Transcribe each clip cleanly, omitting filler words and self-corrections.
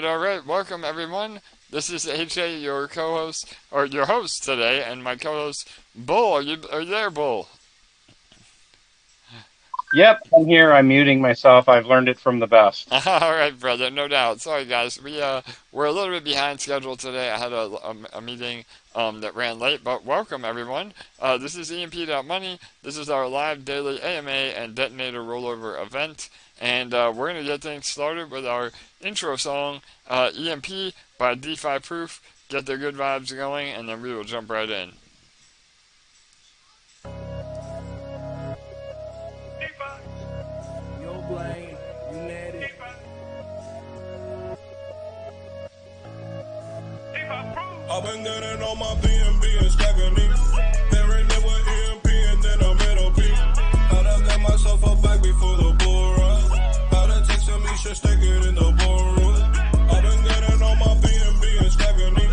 All right. Welcome, everyone. This is AJ, your co-host, or your host today, and my co-host, Bull. Are you there, Bull? Yep, I'm here. I'm muting myself. I've learned it from the best. All right, brother. No doubt. Sorry, guys. We're a little bit behind schedule today. I had a meeting that ran late, but welcome, everyone. This is EMP.Money. This is our live daily AMA and Detonator rollover event. And we're going to get things started with our intro song, EMP by Defi Proof. Get the good vibes going, and then we will jump right in. I've been getting on my BNB and stacking it. Pairing it with EMP and then a middle P. How to get myself a bag before the bull run. How to take some shit, stick it in the ballroom. I've been getting on my BNB and stacking it.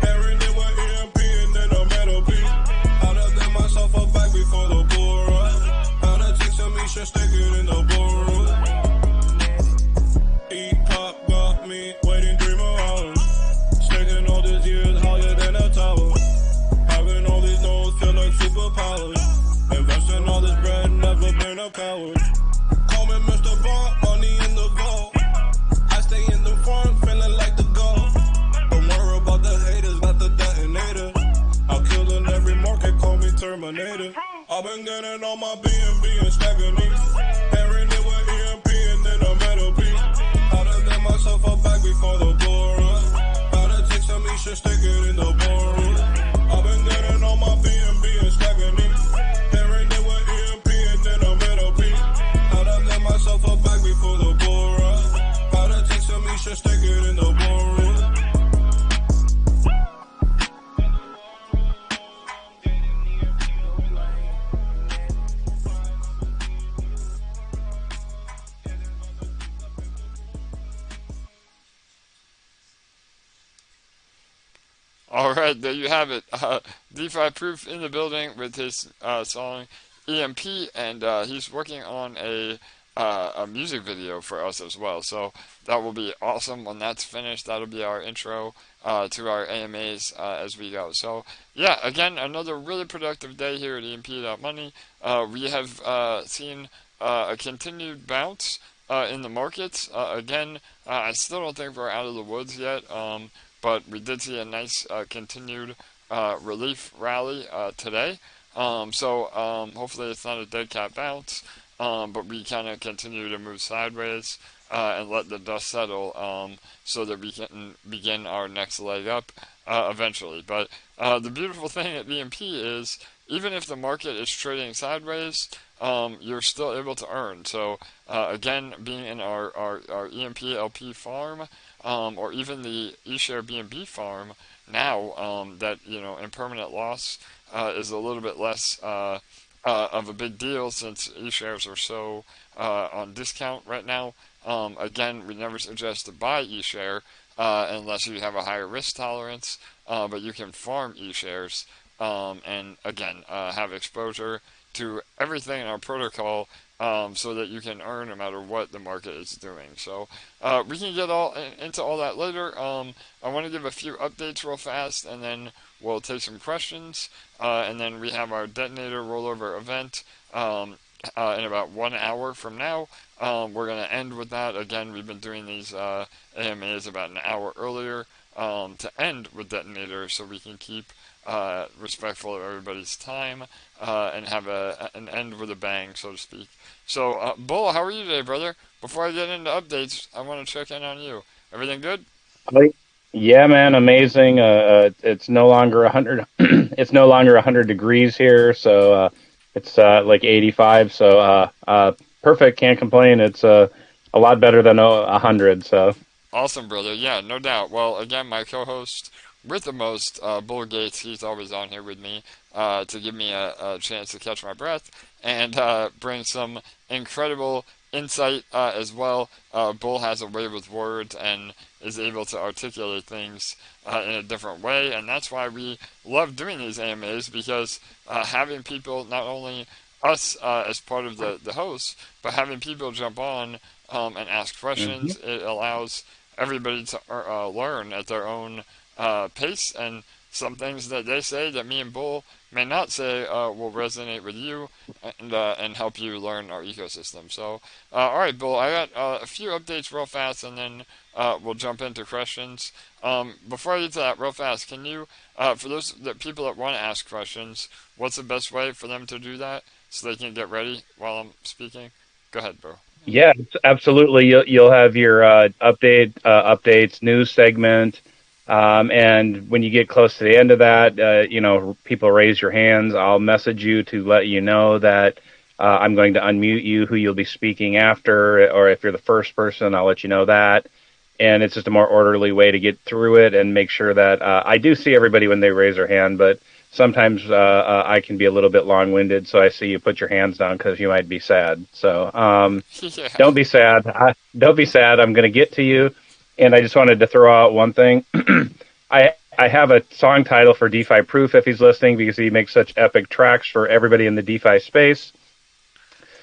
Pairing it with EMP and then a middle P. How to get myself a bag before the bull run. How to take some shit, stick it in the ballroom. E-pop got me waiting 3 more hours. Stacking all these years higher than a tower. Having all these nodes feel like superpowers. Investing all this bread, never been a coward. Call me Mr. Bond, money in the vault. I stay in the front, feeling like the goal. Don't worry about the haters, not the detonator. I'll kill in every market, call me Terminator. I've been getting on my BNB and stacking it. Pairing it with EMP and then a metal P. How to get myself a bag before the bull run. Tell me should stick it in the ballroom. I've been getting on my BNB and stacking it. Pairing it with EMP and then a middle P. How to get myself a bag before the bull run. How to take some me should stick it in the ballroom. All right, there you have it. DeFi Proof in the building with his song EMP, and he's working on a music video for us as well. So that will be awesome when that's finished. That'll be our intro to our AMAs as we go. So yeah, again, another really productive day here at EMP.Money. We have seen a continued bounce in the markets. Again, I still don't think we're out of the woods yet. But we did see a nice continued relief rally today. Hopefully it's not a dead cat bounce, but we kind of continue to move sideways and let the dust settle so that we can begin our next leg up eventually. But the beautiful thing at EMP is even if the market is trading sideways, you're still able to earn. So again, being in our EMP LP farm, or even the eShare BNB farm now, that in permanent loss is a little bit less of a big deal since eShares are so on discount right now. Again, we never suggest to buy eShare unless you have a higher risk tolerance, but you can farm eShares and again have exposure to everything in our protocol so that you can earn no matter what the market is doing. So we can get into all that later. I want to give a few updates real fast, and then we'll take some questions. And then we have our Detonator rollover event in about 1 hour from now. We're going to end with that. Again, we've been doing these AMAs about an hour earlier to end with Detonator so we can keep respectful of everybody's time and have an end with a bang, so to speak. So, Bull, how are you today, brother? Before I get into updates, I want to check in on you. Everything good? Like, yeah, man, amazing. It's no longer 100. It's no longer 100 degrees here, so it's like 85. So perfect. Can't complain. It's a lot better than 100. So Awesome, brother. Yeah, no doubt. Well, again, my co-host with the most, Bull Gates, he's always on here with me to give me a chance to catch my breath and bring some incredible insight as well. Bull has a way with words and is able to articulate things in a different way, and that's why we love doing these AMAs, because having people, not only us as part of the hosts, but having people jump on and ask questions, it allows everybody to learn at their own pace, and some things that they say that me and Bull may not say will resonate with you and help you learn our ecosystem. So, all right, Bull, I got a few updates real fast, and then we'll jump into questions. Before I get to that, real fast, can you, for those people that want to ask questions, what's the best way for them to do that so they can get ready while I'm speaking? Go ahead, bro. Yeah, absolutely. You'll have your updates, news segment, and when you get close to the end of that, people raise your hands. I'll message you to let you know that I'm going to unmute you, who you'll be speaking after, or if you're the first person, I'll let you know that. And it's just a more orderly way to get through it and make sure that I do see everybody when they raise their hand, but sometimes I can be a little bit long-winded, so I see you put your hands down because you might be sad. So Yeah. don't be sad. Don't be sad. I'm going to get to you. And I just wanted to throw out one thing. I have a song title for DeFi Proof if he's listening, because he makes such epic tracks for everybody in the DeFi space.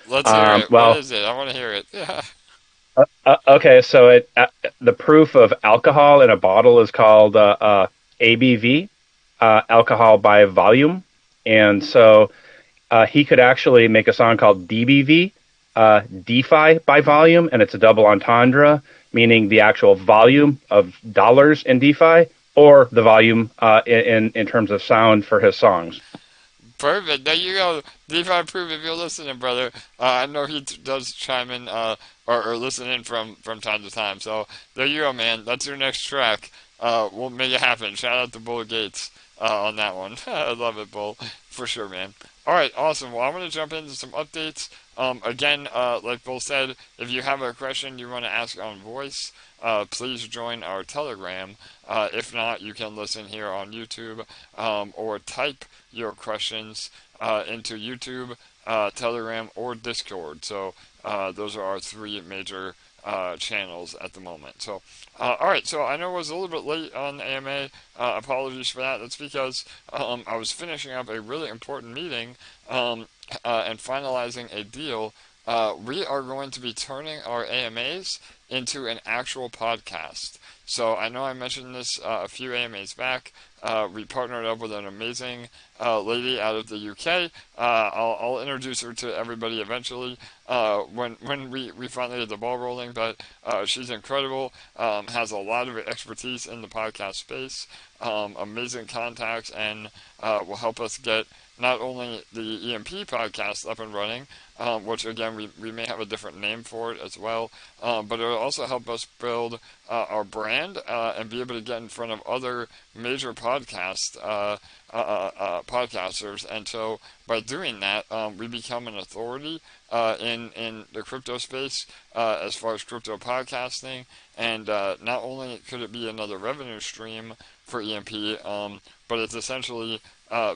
Let's hear it. What Well, is it? I want to hear it. Yeah. okay, so the proof of alcohol in a bottle is called ABV, alcohol by volume. And so he could actually make a song called DBV, DeFi by volume, and it's a double entendre, meaning the actual volume of dollars in DeFi or the volume in terms of sound for his songs. Perfect. There you go. DeFi Proof, if you're listening, brother. I know he does chime in or listen in from time to time. So there you go, man. That's your next track. We'll make it happen. Shout out to Bull Gates on that one. I love it, Bull. For sure, man. All right, awesome. Well, I'm going to jump into some updates. Again, like Bull said, if you have a question you want to ask on voice, please join our Telegram. If not, you can listen here on YouTube or type your questions into YouTube, Telegram, or Discord. So those are our three major channels at the moment. So, all right. So I know I was a little bit late on the AMA. Apologies for that. That's because I was finishing up a really important meeting and finalizing a deal. We are going to be turning our AMAs into an actual podcast. So I know I mentioned this a few AMAs back. We partnered up with an amazing lady out of the UK. I'll introduce her to everybody eventually when we finally get the ball rolling. But she's incredible. Has a lot of expertise in the podcast space. Amazing contacts, and will help us get not only the EMP podcast up and running, which again we may have a different name for it as well, but it will also help us build our brand and be able to get in front of other major podcasters. And so by doing that, we become an authority in the crypto space as far as crypto podcasting. And not only could it be another revenue stream for EMP, but it's essentially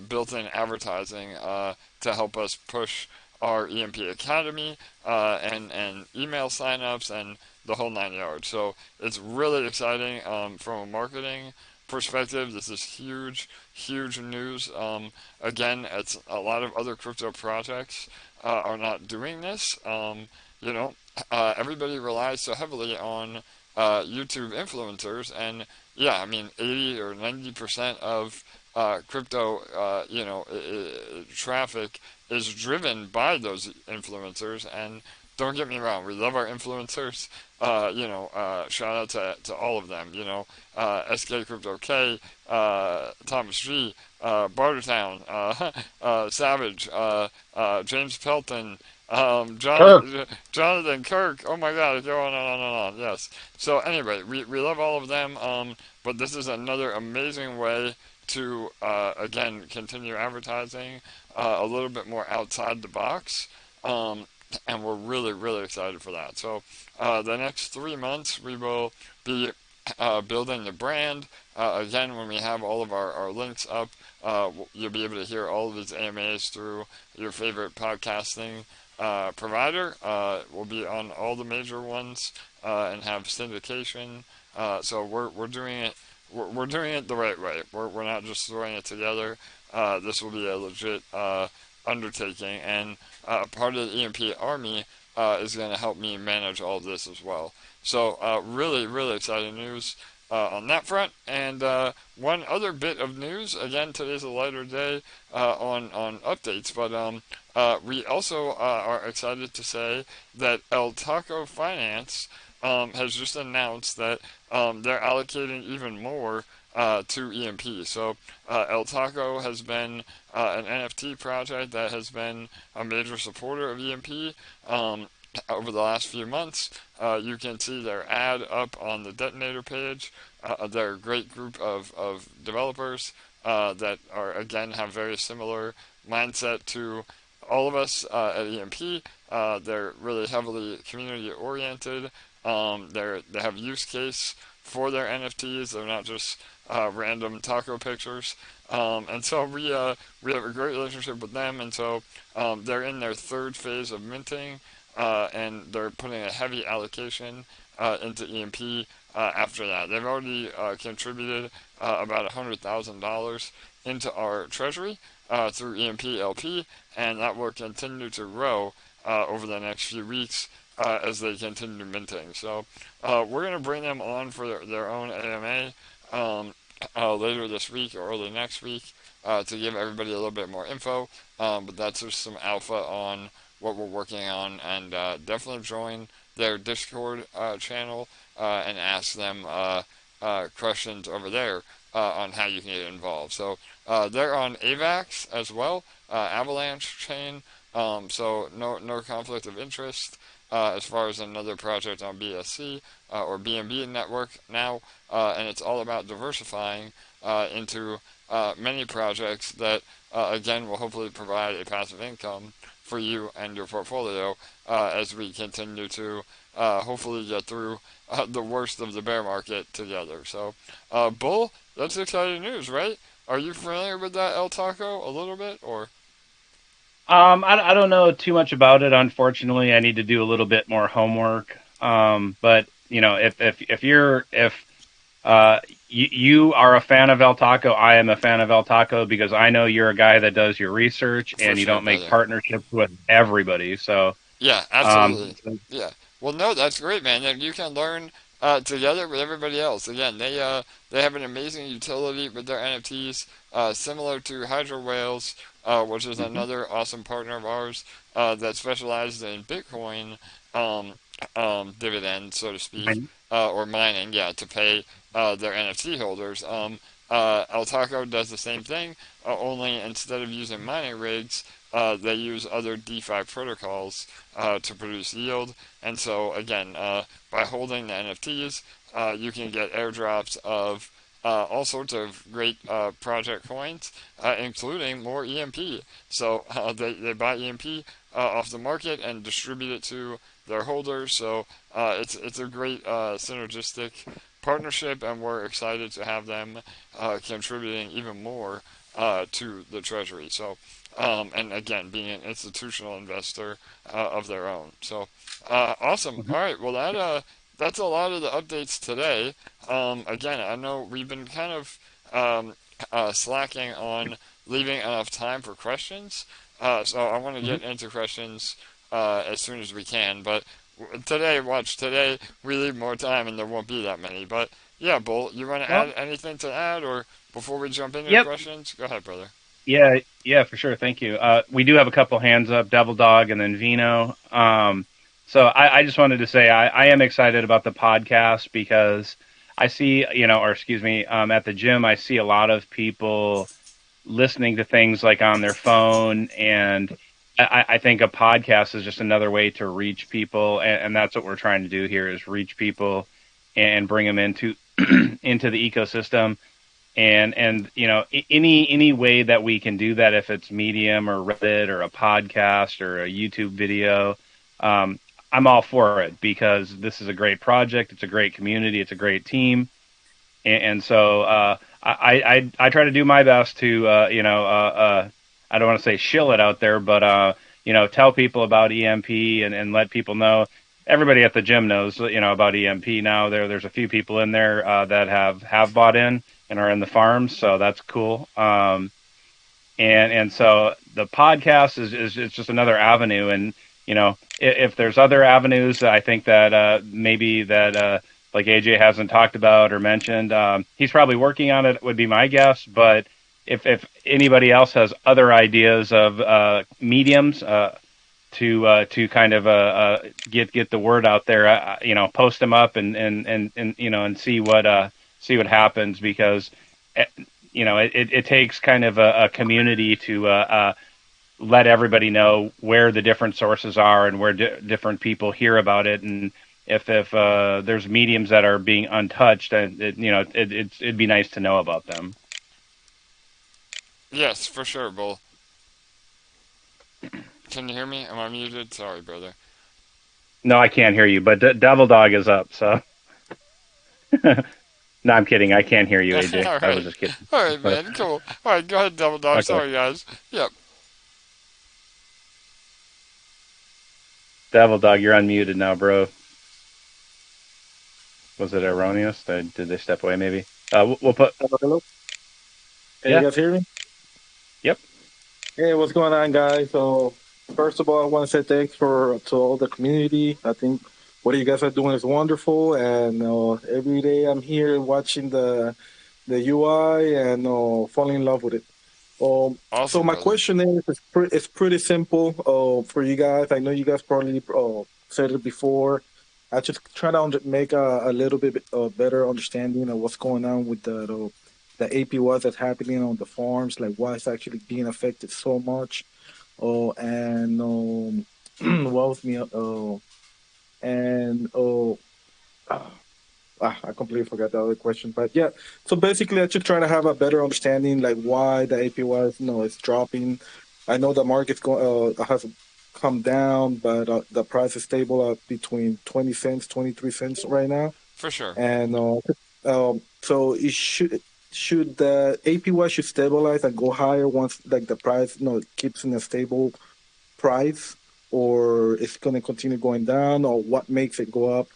built-in advertising to help us push our EMP Academy and email signups and the whole 9 yards. So it's really exciting from a marketing perspective. This is huge, huge news. Again, it's a lot of other crypto projects are not doing this. Everybody relies so heavily on YouTube influencers, and yeah, I mean, 80 or 90% of crypto, traffic is driven by those influencers. And don't get me wrong, we love our influencers. Shout out to all of them. SK Crypto K, Thomas G, Bartertown, Savage, James Pelton, Jonathan Kirk. Oh my God, go on and on and on. Yes. So anyway, we love all of them. But this is another amazing way to again continue advertising a little bit more outside the box. And we're really, really excited for that. So the next 3 months, we will be building the brand. Again, when we have all of our links up, you'll be able to hear all of these AMAs through your favorite podcasting provider. We'll be on all the major ones and have syndication. So we're doing it. We're doing it the right way. We're not just throwing it together. This will be a legit undertaking, and part of the EMP Army is going to help me manage all of this as well. So really, really exciting news on that front. And one other bit of news, again, today's a lighter day on updates, but we also are excited to say that El Taco Finance has just announced that they're allocating even more to EMP. So El Taco has been an NFT project that has been a major supporter of EMP over the last few months. You can see their ad up on the Detonator page. They're a great group of developers that are, again, have very similar mindset to all of us at EMP. They're really heavily community oriented. They have use case for their NFTs. They're not just random taco pictures. And so we have a great relationship with them. And so they're in their third phase of minting, and they're putting a heavy allocation into EMP after that. They've already contributed about $100,000 into our treasury through EMP LP, and that will continue to grow over the next few weeks as they continue minting. So we're going to bring them on for their own AMA later this week or early next week to give everybody a little bit more info. But that's just some alpha on what we're working on, and definitely join their Discord channel and ask them questions over there on how you can get involved. So they're on AVAX as well, Avalanche chain. So no conflict of interest as far as another project on BSC or BNB network now, and it's all about diversifying into many projects that again will hopefully provide a passive income for you and your portfolio as we continue to hopefully get through the worst of the bear market together. So Bull, that's exciting news, right? Are you familiar with that El Taco a little bit, or? I don't know too much about it. Unfortunately, I need to do a little bit more homework. But you know, if you are a fan of El Taco, I am a fan of El Taco because I know you're a guy that does your research and you don't make partnerships with everybody. So yeah, absolutely. Yeah. Well, no, that's great, man. And you can learn together with everybody else. Again, they have an amazing utility with their NFTs, similar to Hydro Whales, which is another awesome partner of ours that specializes in Bitcoin dividends, so to speak, or mining, to pay their NFT holders. El Taco does the same thing, only instead of using mining rigs, they use other DeFi protocols to produce yield. And so, again, by holding the NFTs, you can get airdrops of all sorts of great project coins, including more EMP. So they buy EMP off the market and distribute it to their holders. So it's a great synergistic partnership, and we're excited to have them contributing even more to the treasury. So and again, being an institutional investor of their own. So awesome. All right. Well, that's a lot of the updates today. Again, I know we've been kind of slacking on leaving enough time for questions. So I want to get into questions as soon as we can. But today we leave more time and there won't be that many. But yeah, Bull, you want to add anything to add, or before we jump into the questions? Go ahead, brother. Yeah, for sure. Thank you. We do have a couple hands up, Devil Dog and then Vino. So I just wanted to say I am excited about the podcast because I see, at the gym, I see a lot of people listening to things like on their phone, and I think a podcast is just another way to reach people, and that's what we're trying to do here is reach people and bring them into into the ecosystem. And any way that we can do that, if it's Medium or Reddit or a podcast or a YouTube video, I'm all for it because this is a great project. It's a great community. It's a great team. And so I try to do my best to, I don't want to say shill it out there, but, tell people about EMP and let people know. Everybody at the gym knows, about EMP now. There's a few people in there that have bought in and are in the farms, so that's cool. And so the podcast is just another avenue, and if there's other avenues, I think that maybe that like AJ hasn't talked about or mentioned, he's probably working on it. Would be my guess. But if anybody else has other ideas of mediums to kind of get the word out there, post them up and and see what happens, because it takes kind of a community to let everybody know where the different sources are and where different people hear about it. And if there's mediums that are being untouched, it'd be nice to know about them. Yes, for sure, Bull. Can you hear me? Am I muted? Sorry, brother. No, I can't hear you, but Devil Dog is up. So no, I'm kidding. I can't hear you, AJ. All I was right. just kidding. All right, But man. Cool. All right, go ahead, Double Dog. okay, Sorry, guys. Yep. Devil Dog, you're unmuted now, bro. Was it erroneous? Did they step away? Maybe. We'll put. Hello, hello. Can you Yeah. guys hear me? Yep. Hey, what's going on, guys? So, first of all, I want to say thanks to all the community. I think what you guys are doing is wonderful, and every day I'm here watching the UI and falling in love with it. So Awesome, my brother. question is pretty simple for you guys. I know you guys probably said it before. I just try to make a little bit better understanding of what's going on with the APRs that's happening on the farms, like why it's actually being affected so much. And what was me? And I completely forgot the other question, but yeah. So basically, I should try to have a better understanding, like why the APY is dropping. I know the market's has come down, but the price is stable at between 20 cents, 23 cents right now. For sure. And so it should the APY should stabilize and go higher once like the price keeps in a stable price, or it's going to continue going down, or what makes it go up.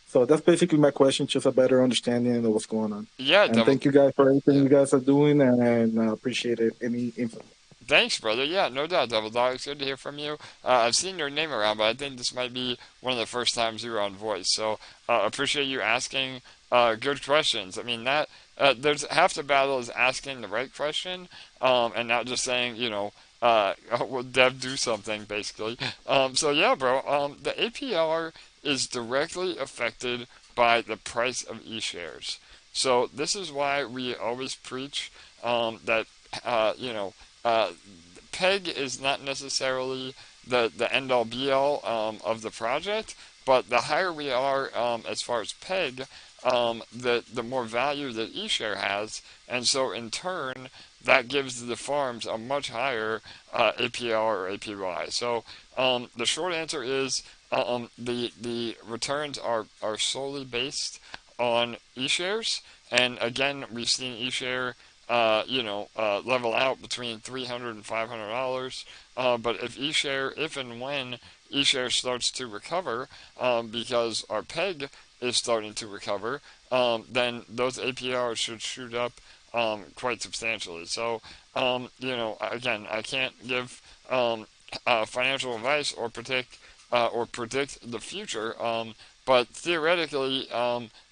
So that's basically my question, just a better understanding of what's going on. Yeah, And Double. thank you guys for everything Yeah. you guys are doing, and I appreciate it. Any info. Thanks, brother. Yeah, no doubt, Double Dog. It's good to hear from you. I've seen your name around, but I think this might be one of the first times you were on Voice. So appreciate you asking good questions. I mean, that there's half the battle is asking the right question, and not just saying, will Dev do something, basically. So yeah, bro. The APR is directly affected by the price of e-shares. So this is why we always preach that uh, PEG is not necessarily the end all be all of the project, but the higher we are as far as PEG, the more value that eShare has, and so in turn that gives the farms a much higher APR or APY. So the short answer is the returns are solely based on eShares, and again we've seen eShare level out between $300 and $500. But if and when eShare starts to recover, because our PEG is starting to recover, then those APRs should shoot up quite substantially. So, again, I can't give financial advice or predict the future. But theoretically,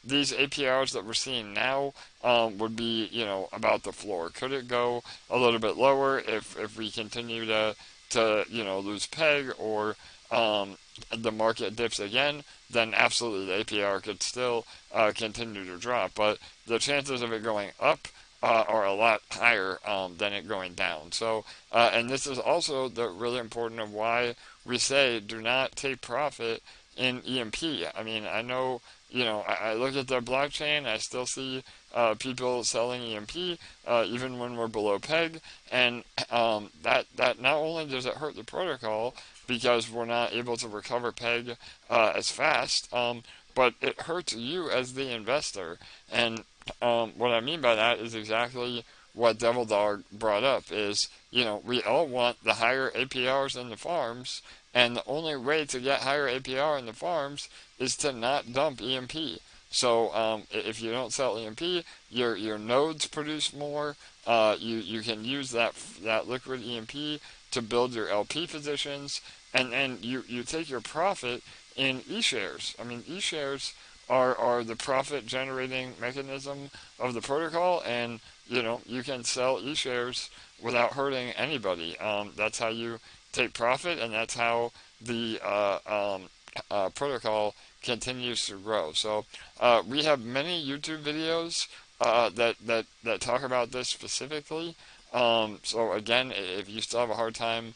these APRs that we're seeing now would be, about the floor. Could it go a little bit lower if we continue to lose peg, or the market dips again? Then absolutely the APR could still continue to drop. But the chances of it going up are a lot higher than it going down. So, and this is also the really important of why we say do not take profit in EMP. I mean, I know, I look at their blockchain, I still see people selling EMP, even when we're below peg, and that not only does it hurt the protocol because we're not able to recover peg as fast, but it hurts you as the investor. And what I mean by that is exactly what Devil Dog brought up is, we all want the higher APRs in the farms, and the only way to get higher APR in the farms is to not dump EMP. So if you don't sell EMP, your nodes produce more. You can use that liquid EMP to build your LP positions, and then you take your profit in e-shares. I mean, e-shares are the profit generating mechanism of the protocol, and you can sell e-shares without hurting anybody. That's how you take profit, and that's how the protocol continues to grow. So we have many YouTube videos that talk about this specifically. So again, if you still have a hard time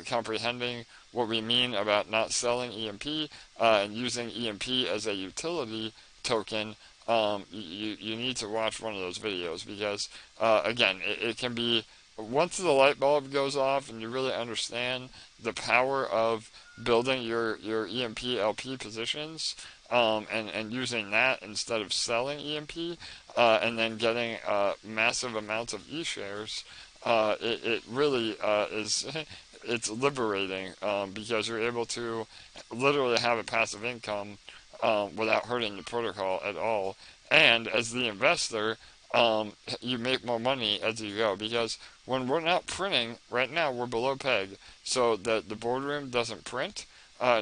comprehending what we mean about not selling EMP and using EMP as a utility token, you need to watch one of those videos, because again, it can be, once the light bulb goes off and you really understand the power of building your EMP LP positions, and using that instead of selling EMP, and then getting massive amounts of e-shares, it really is it's liberating, because you're able to literally have a passive income without hurting the protocol at all. And as the investor, you make more money as you go, because when we're not printing right now, we're below peg, so that the boardroom doesn't print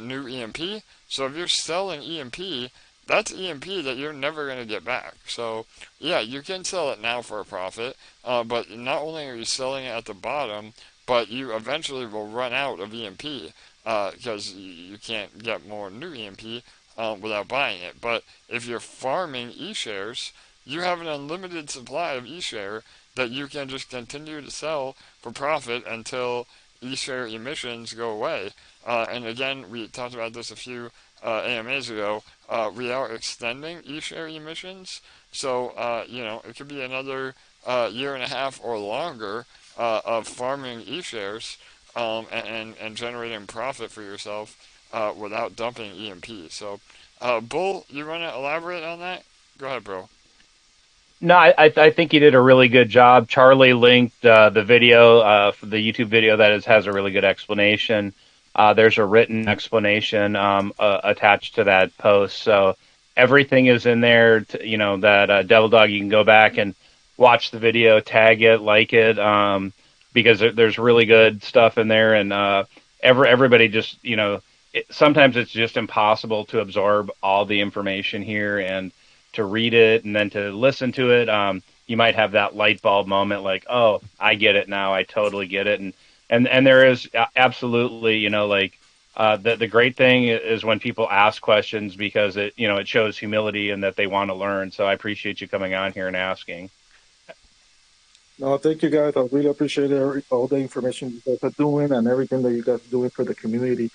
new EMP. So if you're selling EMP, that's EMP that you're never going to get back. So yeah, you can sell it now for a profit, but not only are you selling it at the bottom, but you eventually will run out of EMP, because you can't get more new EMP without buying it. But if you're farming e-shares, you have an unlimited supply of e-share that you can just continue to sell for profit until e-share emissions go away. And again, we talked about this a few AMAs ago. We are extending e-share emissions, so it could be another year and a half or longer of farming e-shares, and generating profit for yourself without dumping EMP. So, Bull, you want to elaborate on that? Go ahead, bro. No, I think you did a really good job. Charlie linked the video, for the YouTube video has a really good explanation. There's a written explanation attached to that post. So everything is in there, that Devil Dog, you can go back and watch the video, tag it, like it, because there's really good stuff in there. And everybody just, sometimes it's just impossible to absorb all the information here and to read it and then to listen to it. You might have that light bulb moment, like, oh, I get it now. I totally get it. And there is absolutely, the great thing is when people ask questions, because it shows humility and that they want to learn. So I appreciate you coming on here and asking. No, thank you guys. I really appreciate all the information you guys are doing and everything that you guys are doing for the community.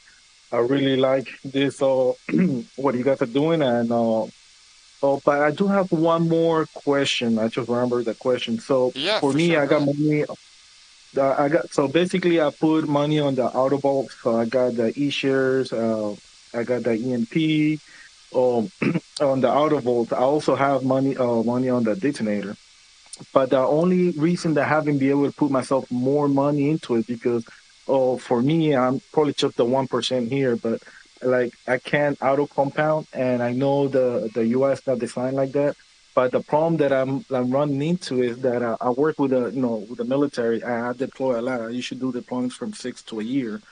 I really like this, what you guys are doing. And but I do have one more question. I just remembered the question. So Yeah, for for me, sure. I Go got ahead. money. So basically, I put money on the Autovault. So I got the e-shares. I got the EMP. Um, on the Autovault, I also have money on the Detonator. But the only reason that I haven't been able to put myself more money into it, because for me, I'm probably just the 1% here, but like I can't auto compound, and I know the US not designed like that. But the problem that I'm running into is that I work with with the military. I deploy a lot. I usually do deployments from 6 to a year.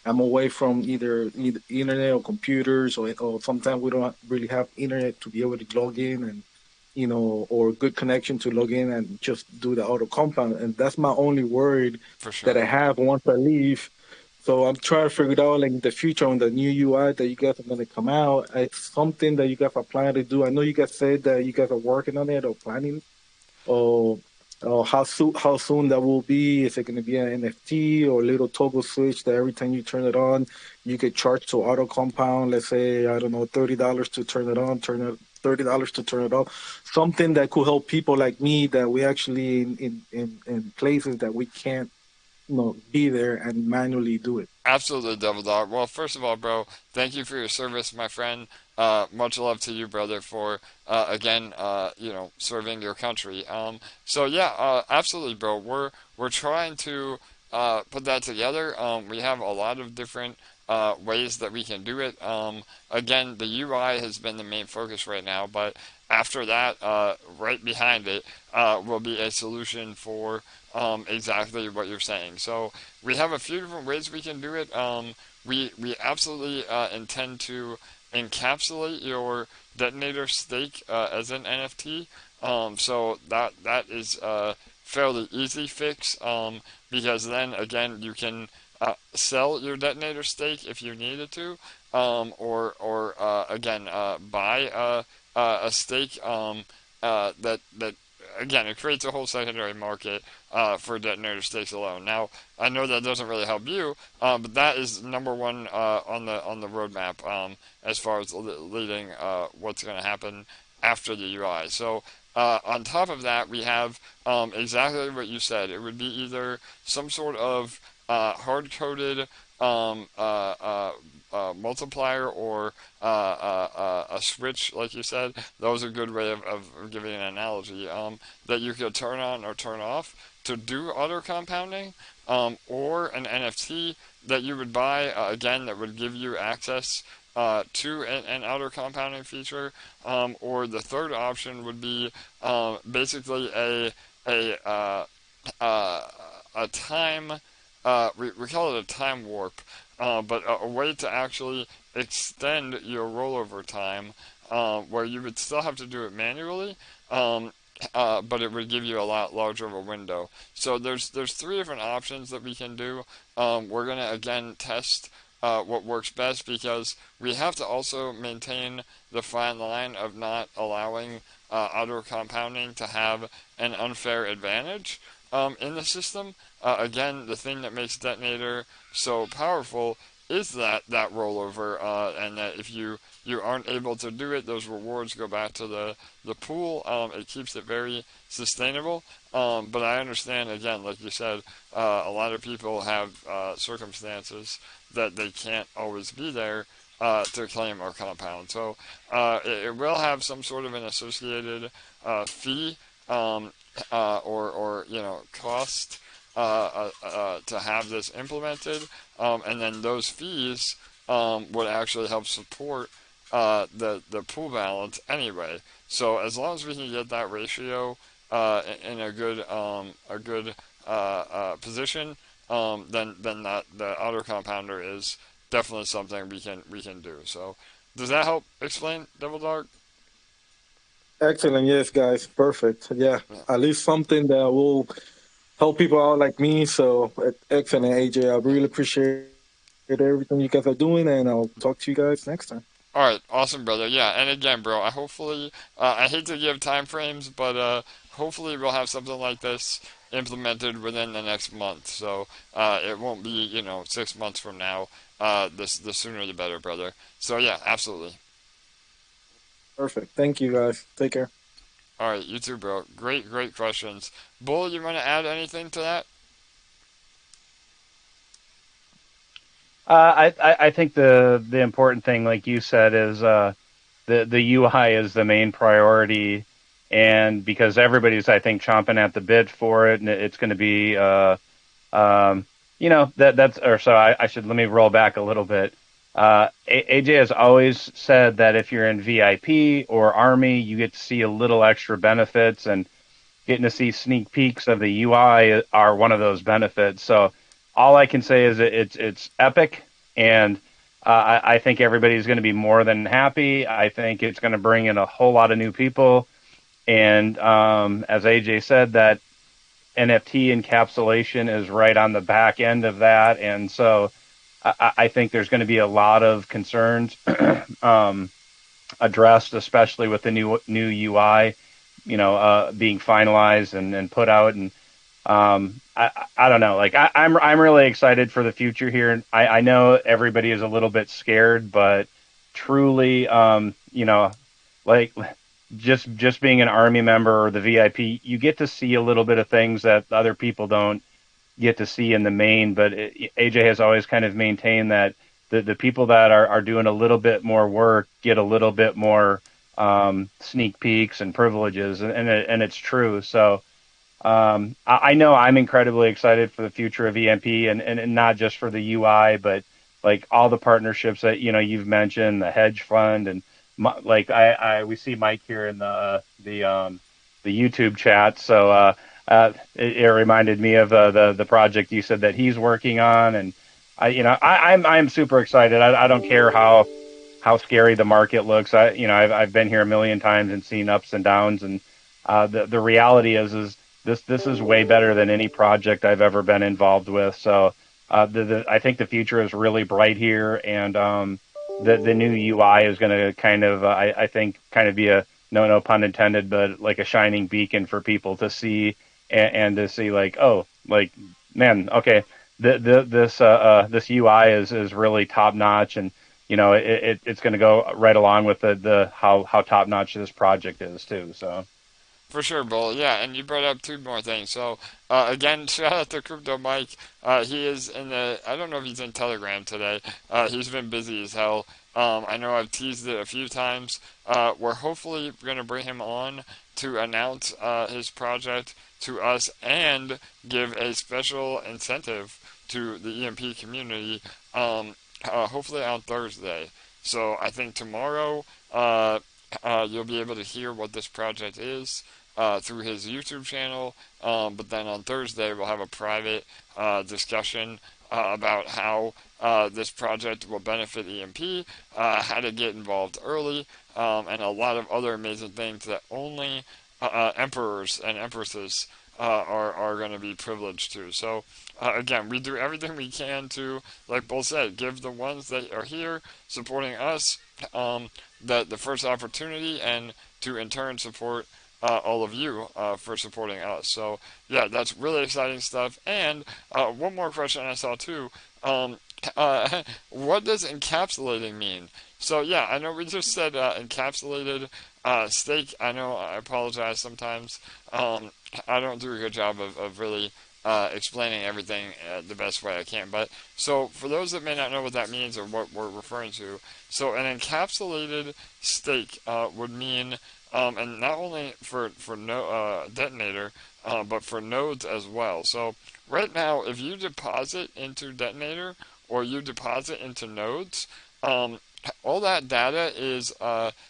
I'm away from either internet or computers, or sometimes we don't really have internet to be able to log in, and or good connection to log in and just do the auto compound. And that's my only worry For that sure. I have once I leave. So I'm trying to figure it out, like in the future on the new UI that you guys are going to come out. It's something that you guys are planning to do. I know you guys said that you guys are working on it or planning, or how soon that will be. Is it going to be an NFT or a little toggle switch that every time you turn it on, you get charged to auto compound? Let's say, I don't know, $30 to turn it on, $30 to turn it off. Something that could help people like me, that we actually in places that we can't be there and manually do it. Absolutely, Devil Dog. Well, first of all, bro, thank you for your service, my friend. Much love to you, brother, for again, serving your country. So yeah, absolutely, bro. We're trying to put that together. We have a lot of different ways that we can do it. Again, the UI has been the main focus right now, but after that, right behind it, will be a solution for exactly what you're saying. So we have a few different ways we can do it. We absolutely intend to encapsulate your detonator stake as an NFT. So that is a fairly easy fix, because then again you can sell your detonator stake if you needed to, or again buy a stake, that again, it creates a whole secondary market for detonator stakes alone. Now, I know that doesn't really help you, but that is number one on the roadmap, as far as leading what's going to happen after the UI. So on top of that, we have exactly what you said. It would be either some sort of hard-coded multiplier, or a switch, like you said. That was a good way of giving an analogy, that you could turn on or turn off to do auto compounding, or an NFT that you would buy, again, that would give you access to an auto compounding feature, or the third option would be basically a time, we call it a time warp, but a way to actually extend your rollover time, where you would still have to do it manually, but it would give you a lot larger of a window. So there's three different options that we can do. We're gonna again test what works best, because we have to also maintain the fine line of not allowing auto compounding to have an unfair advantage in the system. Again, the thing that makes Detonator so powerful is that rollover, and that if you aren't able to do it, those rewards go back to the pool. It keeps it very sustainable. But I understand, again, like you said, a lot of people have circumstances that they can't always be there to claim or compound. So it will have some sort of an associated fee, or cost to have this implemented, and then those fees would actually help support the pool balance anyway. So as long as we can get that ratio in a good position, then that the auto compounder is definitely something we can do. So does that help explain, Double Dark? Excellent. Yes, guys. Perfect. Yeah. Yeah. At least something that will help people out like me. So excellent, AJ. I really appreciate everything you guys are doing, and I'll talk to you guys next time. All right, awesome, brother. Yeah, and again, bro, I hate to give time frames, but hopefully we'll have something like this implemented within the next month. So it won't be 6 months from now. The sooner the better, brother. So yeah, absolutely. Perfect. Thank you, guys. Take care. All right, you too, bro. Great questions. Bull, you want to add anything to that? I think the important thing, like you said, is the UI is the main priority, and because everybody's, I think, chomping at the bit for it, and it's going to be that's or so I should let me roll back a little bit. AJ has always said that if you're in VIP or Army, you get to see a little extra benefits, and getting to see sneak peeks of the UI are one of those benefits. So all I can say is it's epic, and I think everybody's going to be more than happy. I think it's going to bring in a whole lot of new people, and as AJ said, that NFT encapsulation is right on the back end of that, and so I think there's going to be a lot of concerns addressed, especially with the new UI, being finalized and put out. And I don't know, like I'm really excited for the future here. I know everybody is a little bit scared, but truly, like just being an Army member or the VIP, you get to see a little bit of things that other people don't get to see in the main. But AJ has always kind of maintained that the people that are doing a little bit more work get a little bit more sneak peeks and privileges, and it's true. So I know I'm incredibly excited for the future of EMP, and not just for the UI, but like all the partnerships that you've mentioned, the hedge fund, and like we see Mike here in the YouTube chat. So it reminded me of the project you said that he's working on, and I'm super excited. I don't care how scary the market looks. I've been here a million times and seen ups and downs, and the reality is this is way better than any project I've ever been involved with. So I think the future is really bright here, and the new UI is going to kind of I think kind of be a no pun intended, but like a shining beacon for people to see, and to see like, oh, like, man, okay, this UI is really top notch, and it's going to go right along with the how top notch this project is too. So. For sure, Bull. Yeah, and you brought up two more things. So, again, shout out to Crypto Mike. He is in the, I don't know if he's in Telegram today. He's been busy as hell. I know I've teased it a few times. We're hopefully going to bring him on to announce his project to us and give a special incentive to the EMP community, hopefully on Thursday. So, I think tomorrow you'll be able to hear what this project is through his YouTube channel. But then on Thursday, we'll have a private discussion about how this project will benefit EMP, how to get involved early, and a lot of other amazing things that only emperors and empresses are going to be privileged to. So, again, we do everything we can to, like Bull said, give the ones that are here supporting us the first opportunity, and to in turn support all of you for supporting us. So, yeah, that's really exciting stuff. And one more question I saw too. What does encapsulating mean? So, yeah, I know we just said encapsulated stake. I know I apologize sometimes. I don't do a good job of really explaining everything the best way I can. But so for those that may not know what that means or what we're referring to, so an encapsulated stake would mean, and not only for Detonator, but for nodes as well. So right now, if you deposit into Detonator or you deposit into nodes, all that data is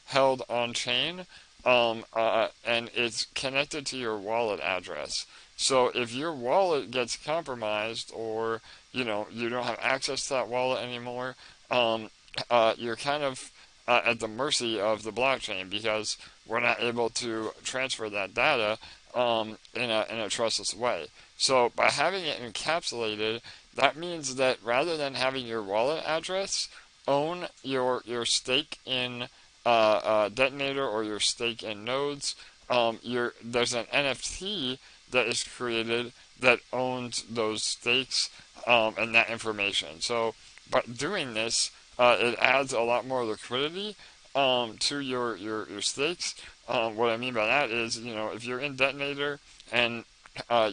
held on chain, and it's connected to your wallet address. So if your wallet gets compromised, or you don't have access to that wallet anymore, you're kind of at the mercy of the blockchain, because we're not able to transfer that data in a trustless way. So by having it encapsulated, that means that rather than having your wallet address own your stake in Detonator or your stake in nodes, there's an NFT that is created that owns those stakes and that information. So by doing this, it adds a lot more liquidity to your stakes. What I mean by that is, if you're in Detonator and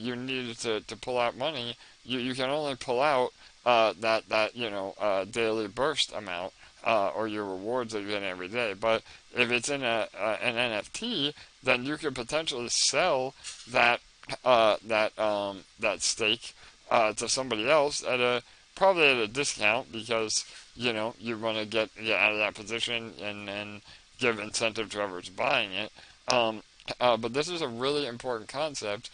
you needed to pull out money, you can only pull out that daily burst amount, or your rewards that you get every day. But if it's in an NFT, then you could potentially sell that stake to somebody else probably at a discount, because you want to get out of that position and give incentive to whoever's buying it. But this is a really important concept,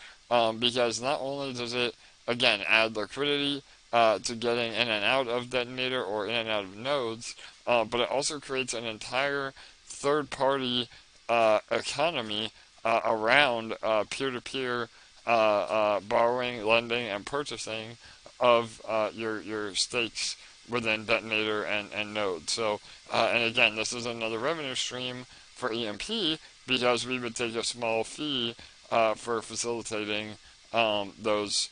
because not only does it, again, add liquidity to getting in and out of Detonator or in and out of nodes, but it also creates an entire third-party economy around peer-to-peer borrowing, lending, and purchasing of your stakes within Detonator and nodes. So, and again, this is another revenue stream for EMP, because we would take a small fee for facilitating those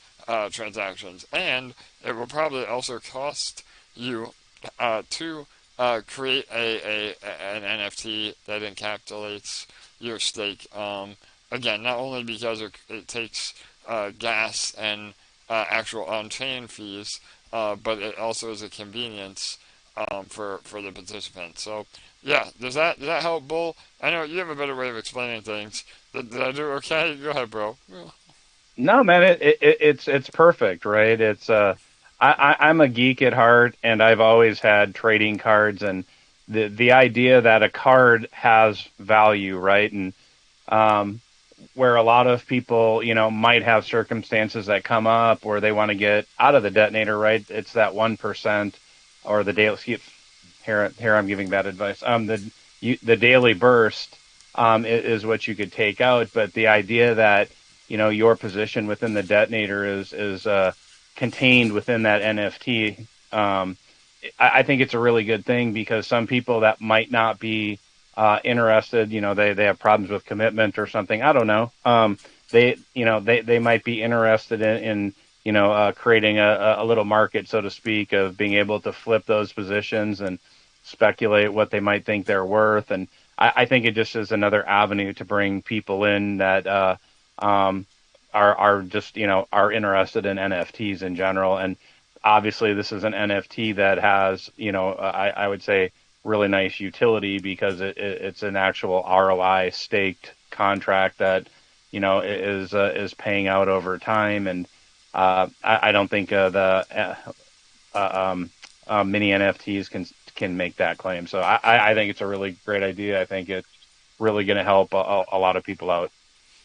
transactions. And it will probably also cost you to create an NFT that encapsulates your stake. Again, not only because it takes gas and actual on-chain fees, but it also is a convenience for the participants. So, yeah, does that help, Bull? I know you have a better way of explaining things. Did I do okay? Go ahead, bro. No, man, it's perfect, right? I'm a geek at heart, and I've always had trading cards, and the idea that a card has value, right? And um, where a lot of people, might have circumstances that come up where they want to get out of the detonator, right? It's that 1% or the daily. Here I'm giving bad advice. The daily burst is what you could take out, but the idea that your position within the detonator is contained within that NFT. I think it's a really good thing because some people that might not be interested, they have problems with commitment or something. I don't know. They might be interested in creating a little market, so to speak, of being able to flip those positions and speculate what they might think they're worth. And I think it just is another avenue to bring people in that are just are interested in NFTs in general. And obviously, this is an NFT that has I would say really nice utility because it's an actual ROI staked contract that is paying out over time. And I don't think the mini NFTs can make that claim. So I think it's a really great idea. I think it's really going to help a lot of people out.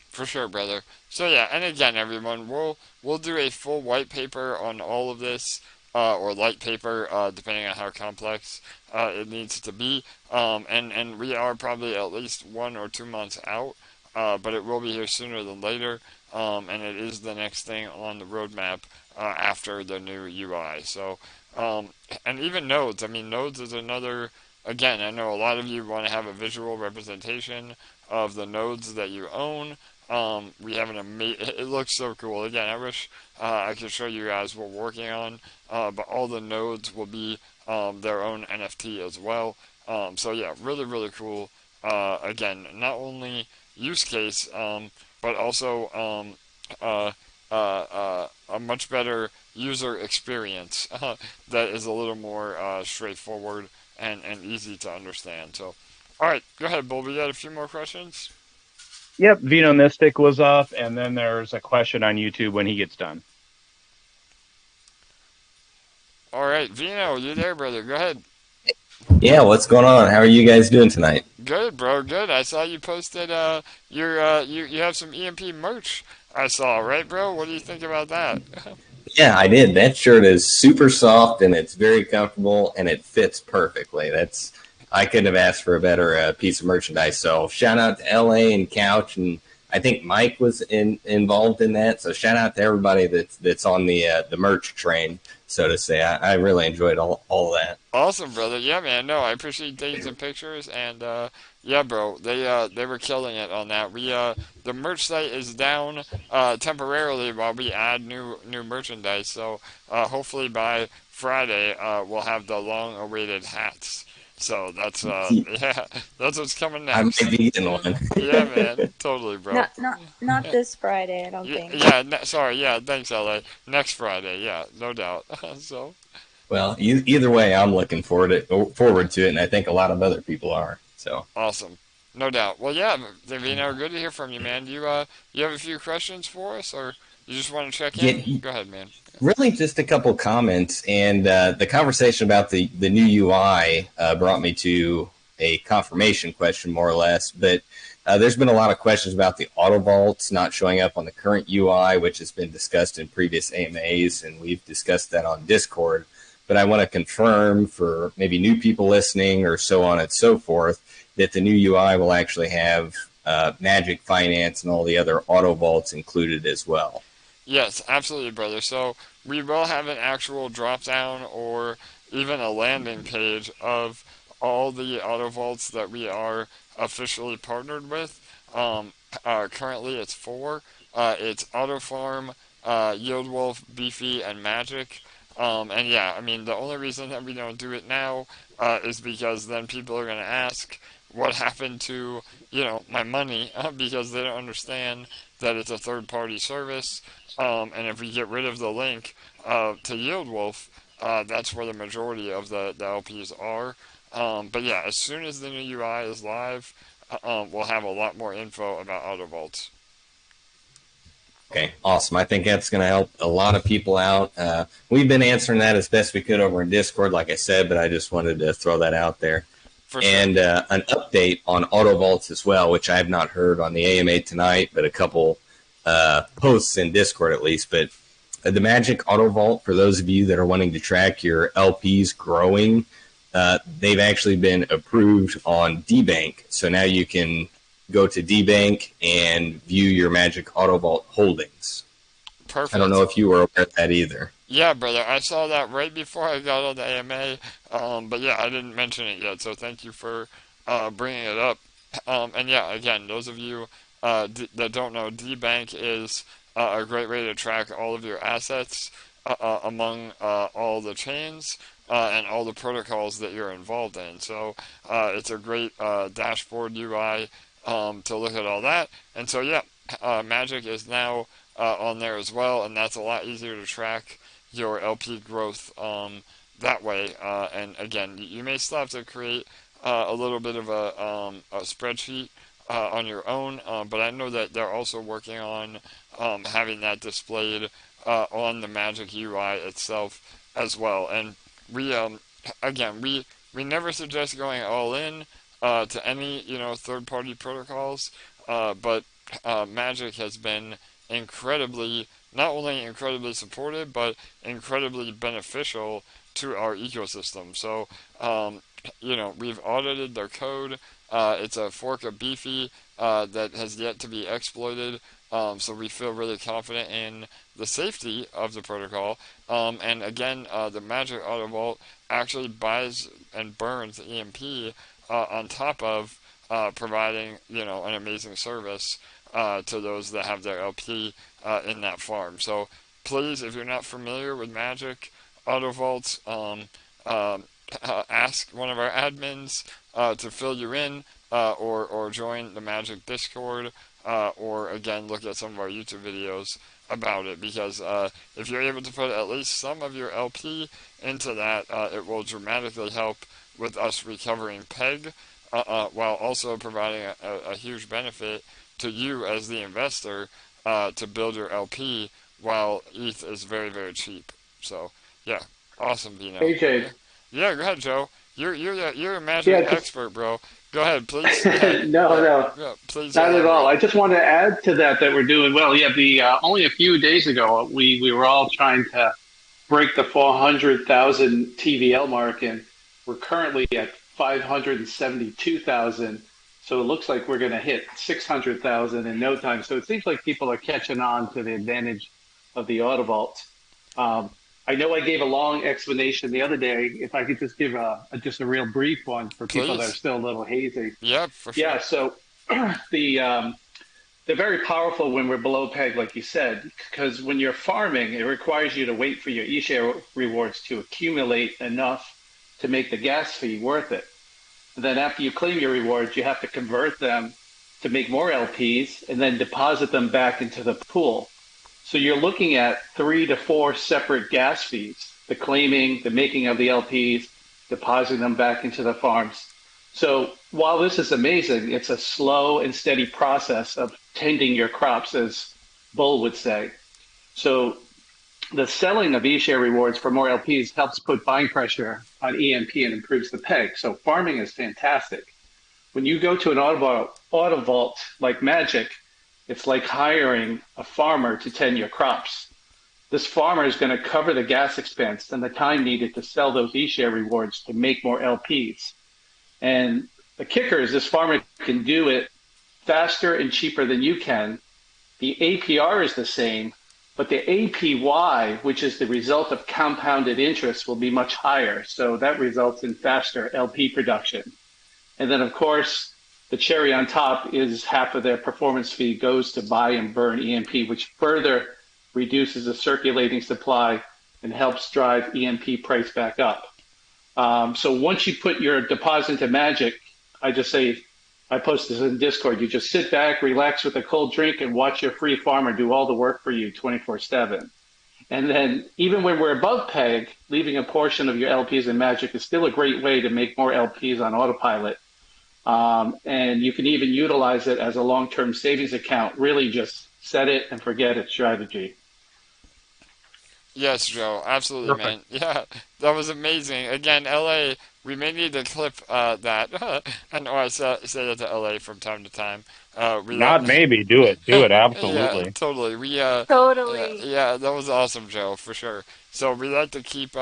For sure, brother. So yeah, and again, everyone, we'll do a full white paper on all of this, or light paper, depending on how complex it needs to be. And we are probably at least 1 or 2 months out, but it will be here sooner than later. And it is the next thing on the roadmap after the new UI. So, and even nodes. I mean, nodes is another. Again, I know a lot of you want to have a visual representation of the nodes that you own. We have an amazing. It looks so cool. Again, I wish I could show you guys what we're working on, but all the nodes will be their own NFT as well. So yeah, really, really cool. Again, not only use case, but also a much better user experience that is a little more straightforward and easy to understand. So, all right, go ahead, Bulby. You had a few more questions? Yep, Vino Mystic was up, and then there's a question on YouTube when he gets done. All right, Vino, you there, brother? Go ahead. Yeah, what's going on? How are you guys doing tonight? Good, bro. Good. I saw you posted you have some EMP merch. I saw, right, bro? What do you think about that? Yeah, I did. That shirt is super soft and it's very comfortable and it fits perfectly. I couldn't have asked for a better piece of merchandise. So shout out to LA and Couch, and I think Mike was involved in that. So shout out to everybody that's on the merch train, so to say. I really enjoyed all that. Awesome, brother. Yeah, man. No, I appreciate taking some pictures, and yeah, bro. They were killing it on that. The merch site is down temporarily while we add new merchandise. So hopefully by Friday we'll have the long-awaited hats. So that's yeah, that's what's coming I might next. be getting one. Yeah, man. Totally, bro. Not this Friday, I don't think. Yeah. Sorry. Yeah. Thanks, LA. Next Friday. Yeah, no doubt. So. Well, either way, I'm looking forward to it, and I think a lot of other people are. So Awesome. No doubt. Well, yeah, Davina, good to hear from you, man. You have a few questions for us, or you just want to check in? yeah, Go ahead, man. really just a couple comments, and the conversation about the new UI brought me to a confirmation question, more or less. But there's been a lot of questions about the autovaults not showing up on the current UI, which has been discussed in previous AMAs, and we've discussed that on Discord. But I want to confirm for maybe new people listening or so on and so forth that the new UI will actually have Magik Finance and all the other auto vaults included as well. Yes, absolutely, brother. So we will have an actual drop down or even a landing page of all the auto vaults that we are officially partnered with. Currently, it's four. It's Auto Farm, Yield Wolf, Beefy, and Magik. And yeah, I mean, the only reason that we don't do it now is because then people are going to ask what happened to, my money, because they don't understand that it's a third-party service. And if we get rid of the link to Yield Wolf, that's where the majority of the LPs are. But yeah, as soon as the new UI is live, we'll have a lot more info about auto vaults. Okay, awesome. I think that's going to help a lot of people out. We've been answering that as best we could over in Discord, like I said, but I just wanted to throw that out there. For sure. And an update on Autovaults as well, which I have not heard on the AMA tonight, but a couple posts in Discord at least. But the Magik Autovault, for those of you that are wanting to track your LPs growing, they've actually been approved on DeBank. So now you can go to DeBank and view your Magik Autovault holdings. Perfect. I don't know if you were aware of that either. Yeah, brother, I saw that right before I got on the AMA, but yeah, I didn't mention it yet, so thank you for bringing it up. And yeah, again, those of you that don't know, DeBank is a great way to track all of your assets among all the chains and all the protocols that you're involved in. So it's a great dashboard UI to look at all that. And so yeah, Magik is now on there as well, and that's a lot easier to track your LP growth that way. And again, you may still have to create a little bit of a spreadsheet on your own, but I know that they're also working on having that displayed on the Magik UI itself as well. And we again, we never suggest going all in to any third-party protocols, but Magik has been not only incredibly supportive, but incredibly beneficial to our ecosystem. So, we've audited their code. It's a fork of Beefy that has yet to be exploited. So we feel really confident in the safety of the protocol. And again, the Magik Autovault actually buys and burns EMP on top of providing, an amazing service to those that have their LP in that farm. So please, if you're not familiar with Magik Autovaults, ask one of our admins to fill you in, or join the Magik Discord, or again look at some of our YouTube videos about it, because if you're able to put at least some of your LP into that, it will dramatically help with us recovering PEG, while also providing a huge benefit to you as the investor to build your LP while ETH is very, very cheap. So yeah, awesome, Bino. AJ. Yeah, go ahead, Joe. You're a Magik expert, bro. Go ahead, please. No. Yeah, please. Not at all. I just want to add to that we're doing well. Yeah, only a few days ago, we were all trying to break the 400,000 TVL mark, and we're currently at 572,000. So it looks like we're going to hit 600,000 in no time. So it seems like people are catching on to the advantage of the Autovault. I know I gave a long explanation the other day. If I could just give just a real brief one for people that are still a little hazy. Yeah, for sure. Yeah, so they're very powerful when we're below peg, like you said, because when you're farming, it requires you to wait for your e-share rewards to accumulate enough to make the gas fee worth it. And then after you claim your rewards, you have to convert them to make more LPs and then deposit them back into the pool. So you're looking at 3 to 4 separate gas fees: the claiming, the making of the LPs, depositing them back into the farms. So while this is amazing, it's a slow and steady process of tending your crops, as Bull would say. So the selling of e-share rewards for more LPs helps put buying pressure on EMP and improves the PEG. So farming is fantastic. When you go to an Autovault like Magik, it's like hiring a farmer to tend your crops. This farmer is going to cover the gas expense and the time needed to sell those e-share rewards to make more LPs. And the kicker is this farmer can do it faster and cheaper than you can. The APR is the same, but the APY, which is the result of compounded interest, will be much higher. So that results in faster LP production. And then, of course, the cherry on top is half of their performance fee goes to buy and burn EMP, which further reduces the circulating supply and helps drive EMP price back up. So once you put your deposit into Magik, I just say, I post this in Discord, you just sit back, relax with a cold drink, and watch your free farmer do all the work for you 24/7. And then even when we're above PEG, leaving a portion of your LPs in Magik is still a great way to make more LPs on autopilot. And you can even utilize it as a long-term savings account, really just set it and forget it strategy. Yes, Joe, absolutely, Perfect. man. Yeah, that was amazing. Again, LA, we may need to clip that. I know I say that to LA from time to time. We Not let, maybe. Do it. Do it. yeah, Absolutely. totally. Totally. Yeah, that was awesome, Joe, for sure. So we like to keep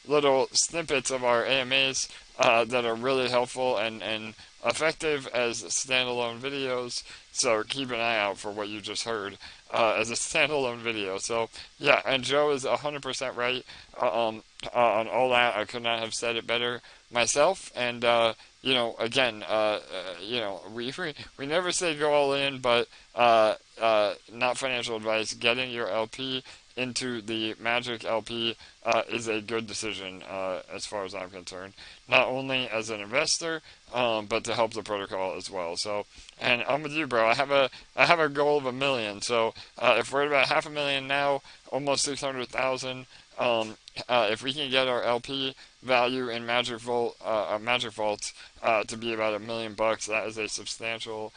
little snippets of our AMAs that are really helpful and effective as standalone videos. So keep an eye out for what you just heard as a standalone video. So yeah, and Joe is 100% right on all that. I could not have said it better myself. And again, we never say go all in, but not financial advice. Getting your LP into the Magik LP is a good decision as far as I'm concerned. Not only as an investor, but to help the protocol as well. So, and I'm with you, bro. I have a goal of 1 million. So if we're at about 500,000 now, almost 600,000. If we can get our LP value in Magik Vaults to be about $1 million, that is a substantial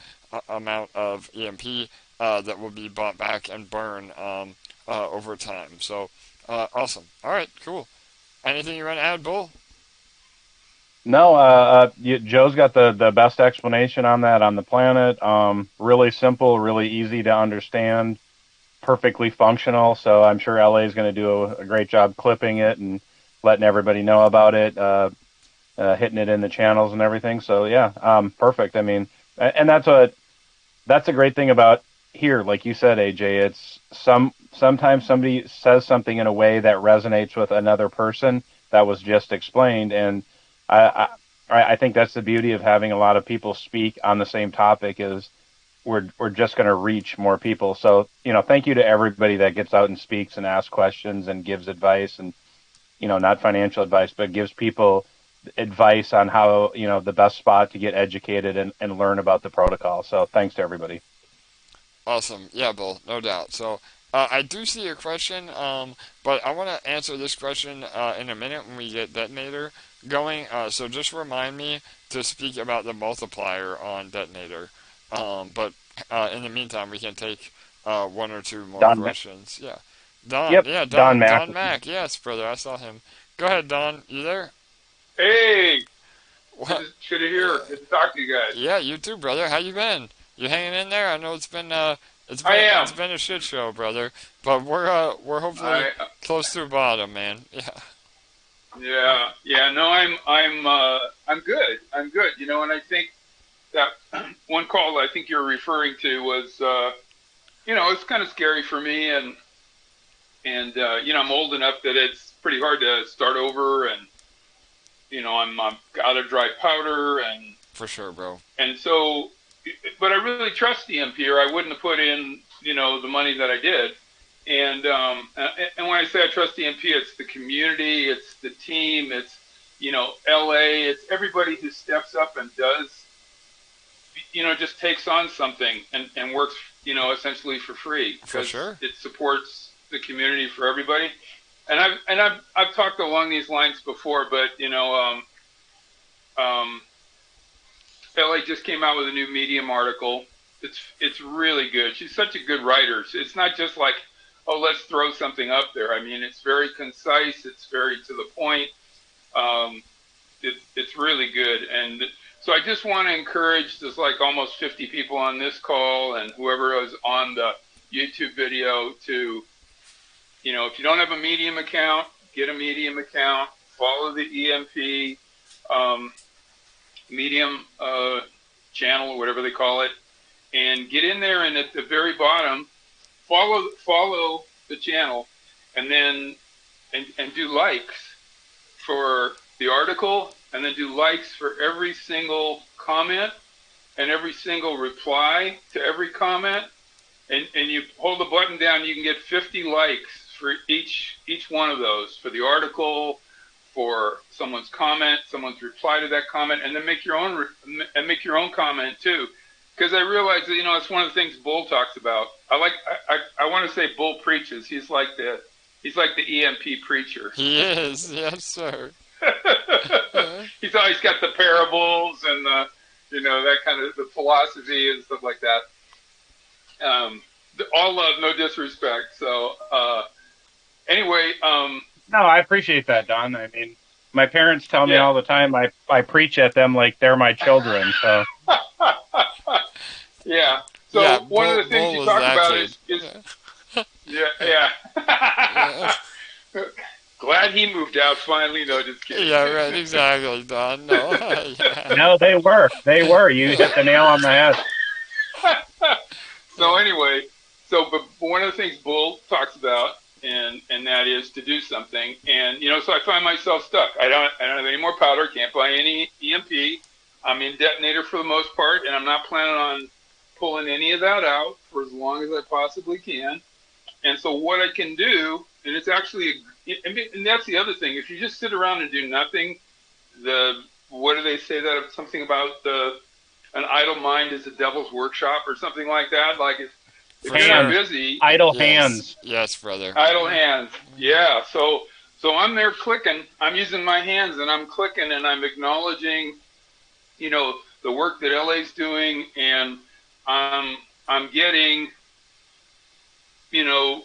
amount of EMP that will be bought back and burn over time. So awesome. All right, cool. Anything you want to add, Bull? No, Joe's got the best explanation on that on the planet. Really simple, really easy to understand, perfectly functional. So I'm sure LA is going to do a great job clipping it and letting everybody know about it, hitting it in the channels and everything. So yeah, perfect. I mean, and that's a great thing about here, like you said, AJ. It's sometimes somebody says something in a way that resonates with another person that was just explained, and I I think that's the beauty of having a lot of people speak on the same topic is we're just going to reach more people. So thank you to everybody that gets out and speaks and asks questions and gives advice and not financial advice, but gives people advice on how the best spot to get educated and learn about the protocol. So thanks to everybody. Awesome. Yeah, Bull, no doubt. So I do see your question, but I want to answer this question in a minute when we get Detonator going. So just remind me to speak about the multiplier on Detonator. But in the meantime, we can take one or two more Don, questions. Yeah. Don. yep, Yeah, Don Mack. Don Mack. Yes, brother. I saw him. Go ahead, Don. You there? Hey, What? good to hear. Good to talk to you guys. Yeah, you too, brother. How you been? You hanging in there? I know it's been I am. it's been a shit show, brother. But we're hopefully close to the bottom, man. Yeah. Yeah. No, I'm good. I'm good. And I think that one call I think you're referring to was, it's kind of scary for me, and I'm old enough that it's pretty hard to start over, and I'm out of dry powder, and For sure, bro. and so, but I really trust EMP, or I wouldn't have put in, the money that I did. And when I say I trust EMP, it's the community, it's the team, it's, LA, it's everybody who steps up and does, just takes on something and works, essentially for free. For sure. It supports the community for everybody. And I've talked along these lines before, but, LA just came out with a new Medium article. It's really good. She's such a good writer. It's not just like, oh, let's throw something up there. I mean, it's very concise. It's very to the point. It's really good. And so I just want to encourage, there's like almost 50 people on this call and whoever is on the YouTube video to, if you don't have a Medium account, get a Medium account, follow the EMP Medium channel, or whatever they call it, and get in there, and at the very bottom, follow the channel, and then and do likes for the article, and then do likes for every single comment and every single reply to every comment, and you hold the button down, you can get 50 likes for each one of those, for the article, for someone's comment, someone's reply to that comment, and then make your own comment too. Because I realize that, it's one of the things Bull talks about. I want to say Bull preaches. He's like the EMP preacher. He is, yes, sir. He's always got the parables and that kind of the philosophy and stuff like that. all love, no disrespect. So anyway, No, I appreciate that, Don. I mean, my parents tell me yeah. all the time I preach at them like they're my children. So Yeah. Yeah, So one of the things Bull you was talk that about kid. yeah. Glad he moved out finally. No, just kidding. Yeah, right, exactly, Don. No, yeah. no, they were. You hit the nail on the head. So anyway, but one of the things Bull talks about, and that is to do something, and so I find myself stuck. I don't have any more powder. Can't buy any EMP. I'm in Detonator for the most part, and I'm not planning on pulling any of that out for as long as I possibly can. And so what I can do, and it's actually, and that's the other thing. If you just sit around and do nothing, what do they say that something about an idle mind is the devil's workshop or something like that? Like if you're not busy, idle Yes. hands. Yes, brother. idle hands. Yeah. So I'm there clicking. I'm using my hands and I'm clicking and I'm acknowledging, the work that LA's doing, and I'm getting, the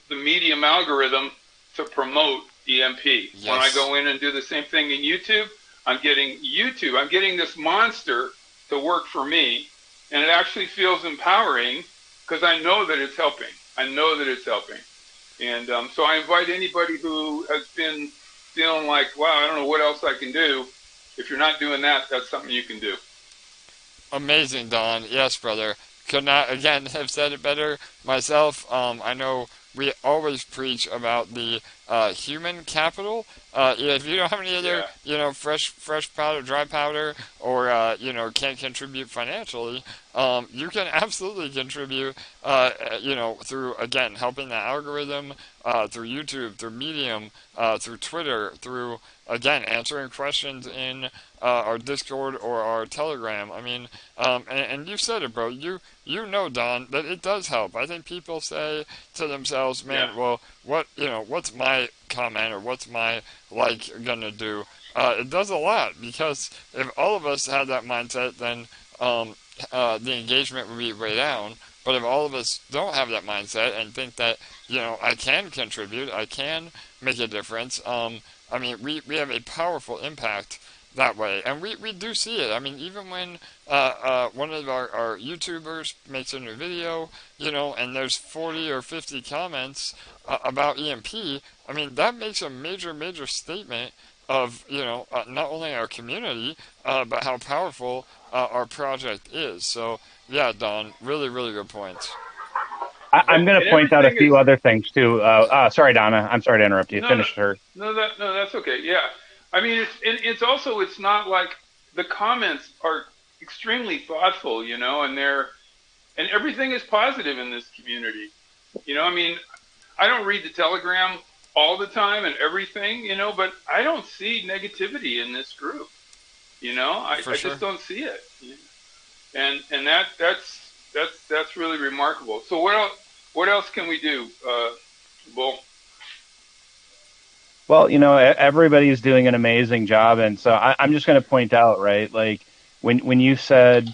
medium algorithm to promote EMP. Yes. When I go in and do the same thing in YouTube, I'm getting this monster to work for me, and it actually feels empowering because I know that it's helping. And so I invite anybody who has been feeling like, wow, I don't know what else I can do. If you're not doing that, that's something you can do. Amazing, Don. Yes, brother. Could not, again, have said it better myself. I know we always preach about the human capital. If you don't have any other, fresh powder, dry powder, or, can't contribute financially, you can absolutely contribute, through, again, helping the algorithm, through YouTube, through Medium, through Twitter, through, again, answering questions in our Discord or our Telegram. I mean, and you said it, bro. You know, Don, that it does help. I think people say to themselves, man, well, what's my comment or what's my like gonna do? It does a lot, because if all of us had that mindset, then the engagement would be way down. But if all of us don't have that mindset and think that, I can contribute, I can make a difference, I mean, we have a powerful impact that way. And we do see it. I mean, even when one of our YouTubers makes a new video, and there's 40 or 50 comments about EMP, I mean, that makes a major, major statement of, not only our community, but how powerful our project is. So, yeah, Don, really, really good points. I'm going to point out a few other things too. Sorry, Donna. I'm sorry to interrupt you. Finish her. No, that's okay. Yeah, I mean, it's not like the comments are extremely thoughtful, and everything is positive in this community. I mean, I don't read the Telegram all the time and everything, but I don't see negativity in this group. I just don't see it. And that's really remarkable. So what else can we do, Bull? Well, everybody's doing an amazing job, and so I'm just going to point out, right? Like when you said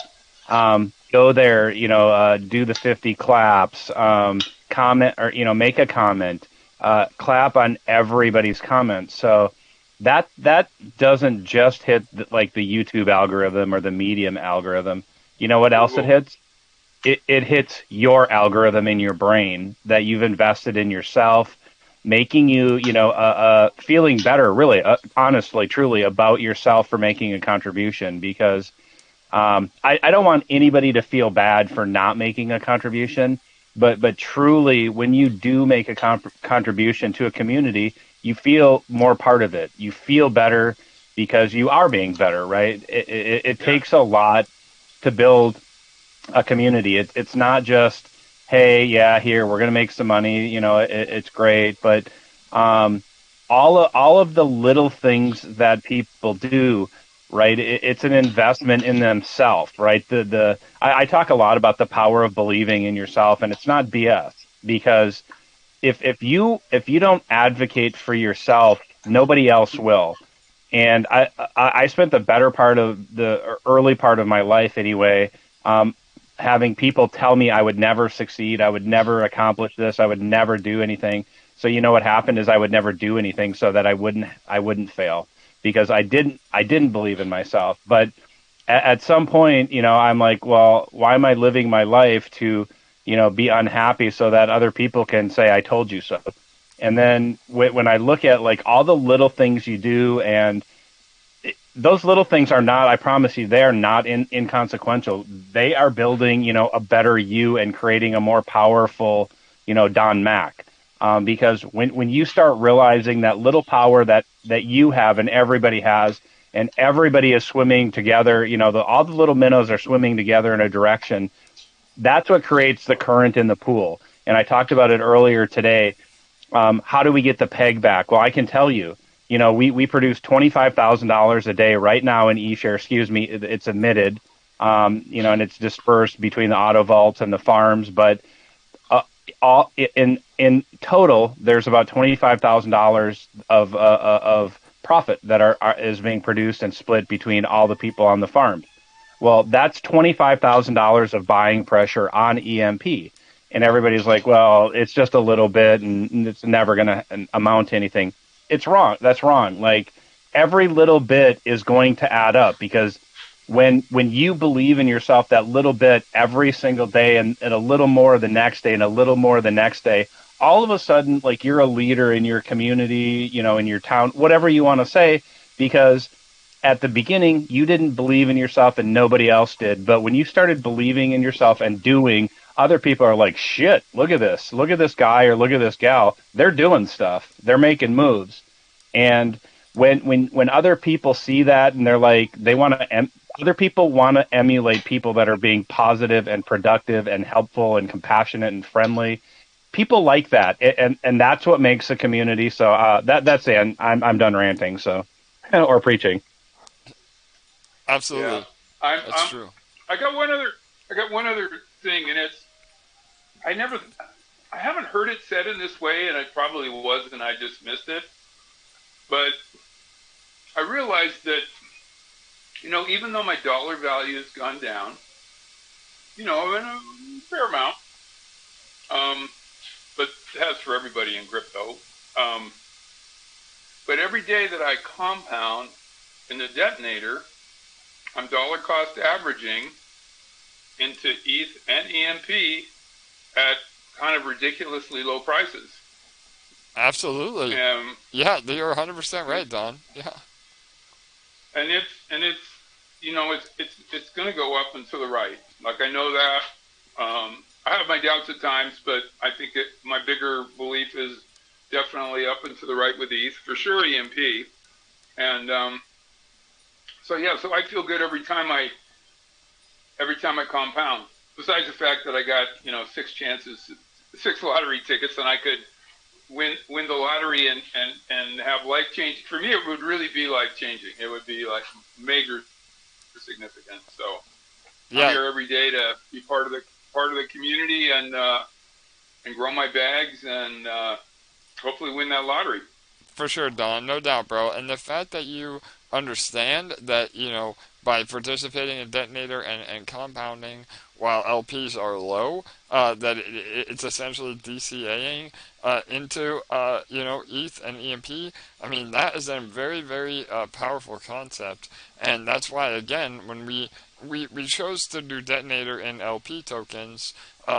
go there, do the 50 claps, comment, or make a comment, clap on everybody's comments. So that doesn't just hit the YouTube algorithm or the Medium algorithm. You know what else it hits? It hits your algorithm in your brain that you've invested in yourself, making you, feeling better, really, honestly, truly about yourself for making a contribution. Because I don't want anybody to feel bad for not making a contribution, but truly, when you do make a contribution to a community, you feel more part of it. You feel better because you are being better, right? It takes a lot to build a community. It's not just, hey, yeah, here, we're going to make some money, it's great, but all of the little things that people do, right, it's an investment in themselves, right? I talk a lot about the power of believing in yourself, and it's not BS, because if you don't advocate for yourself, nobody else will. And I spent the better part of the early part of my life anyway, having people tell me I would never succeed, I would never accomplish this, I would never do anything. So you know what happened is I would never do anything so that I wouldn't fail because I didn't believe in myself. But at some point, I'm like, well, why am I living my life to, be unhappy so that other people can say I told you so? And then when I look at like all the little things you do, and those little things are not, I promise you, they are not inconsequential. They are building, a better you and creating a more powerful, Don Mac. Because when you start realizing that little power that you have and everybody has, and everybody is swimming together, all the little minnows are swimming together in a direction, that's what creates the current in the pool. And I talked about it earlier today. How do we get the peg back? Well, I can tell you, we produce $25,000 a day right now in eShare. Excuse me, it's emitted, and it's dispersed between the Autovaults and the farms. But all in total, there's about $25,000 of profit that is being produced and split between all the people on the farms. Well, that's $25,000 of buying pressure on EMP. And everybody's like, well, it's just a little bit and it's never going to amount to anything. It's wrong. That's wrong. Like every little bit is going to add up because when you believe in yourself that little bit every single day and a little more the next day and a little more the next day, all of a sudden, like you're a leader in your community, in your town, whatever you want to say, because at the beginning, you didn't believe in yourself and nobody else did. But when you started believing in yourself and doing, other people are like, shit, look at this guy or look at this gal. They're doing stuff. They're making moves. And when other people see that and they're like, other people want to emulate people that are being positive and productive and helpful and compassionate and friendly. People like that. And that's what makes a community. So that's it. I'm done ranting. So, or preaching. Absolutely. Yeah. That's true. I got one other thing, and it's I haven't heard it said in this way, and it probably was, and I just missed it. But I realized that, even though my dollar value has gone down, in a fair amount, but it has for everybody in crypto. But every day that I compound in the detonator, I'm dollar cost averaging into ETH and EMP at kind of ridiculously low prices. Absolutely. Yeah, you're 100% right, Don. Yeah. And it's it's going to go up and to the right. Like I know that. I have my doubts at times, but I think my bigger belief is definitely up and to the right with ETH, for sure EMP. And so I feel good every time I compound. Besides the fact that I got 6 lottery tickets, and I could win the lottery and have life change. For me, it would really be life changing. It would be like major significant. So I'm here every day to be part of the community and grow my bags and hopefully win that lottery. For sure, Don, no doubt, bro. And the fact that you understand that, by participating in Detonator and compounding while LPs are low, that it's essentially DCAing into, ETH and EMP. I mean, that is a very, very powerful concept. And that's why, again, when we chose to do Detonator in LP tokens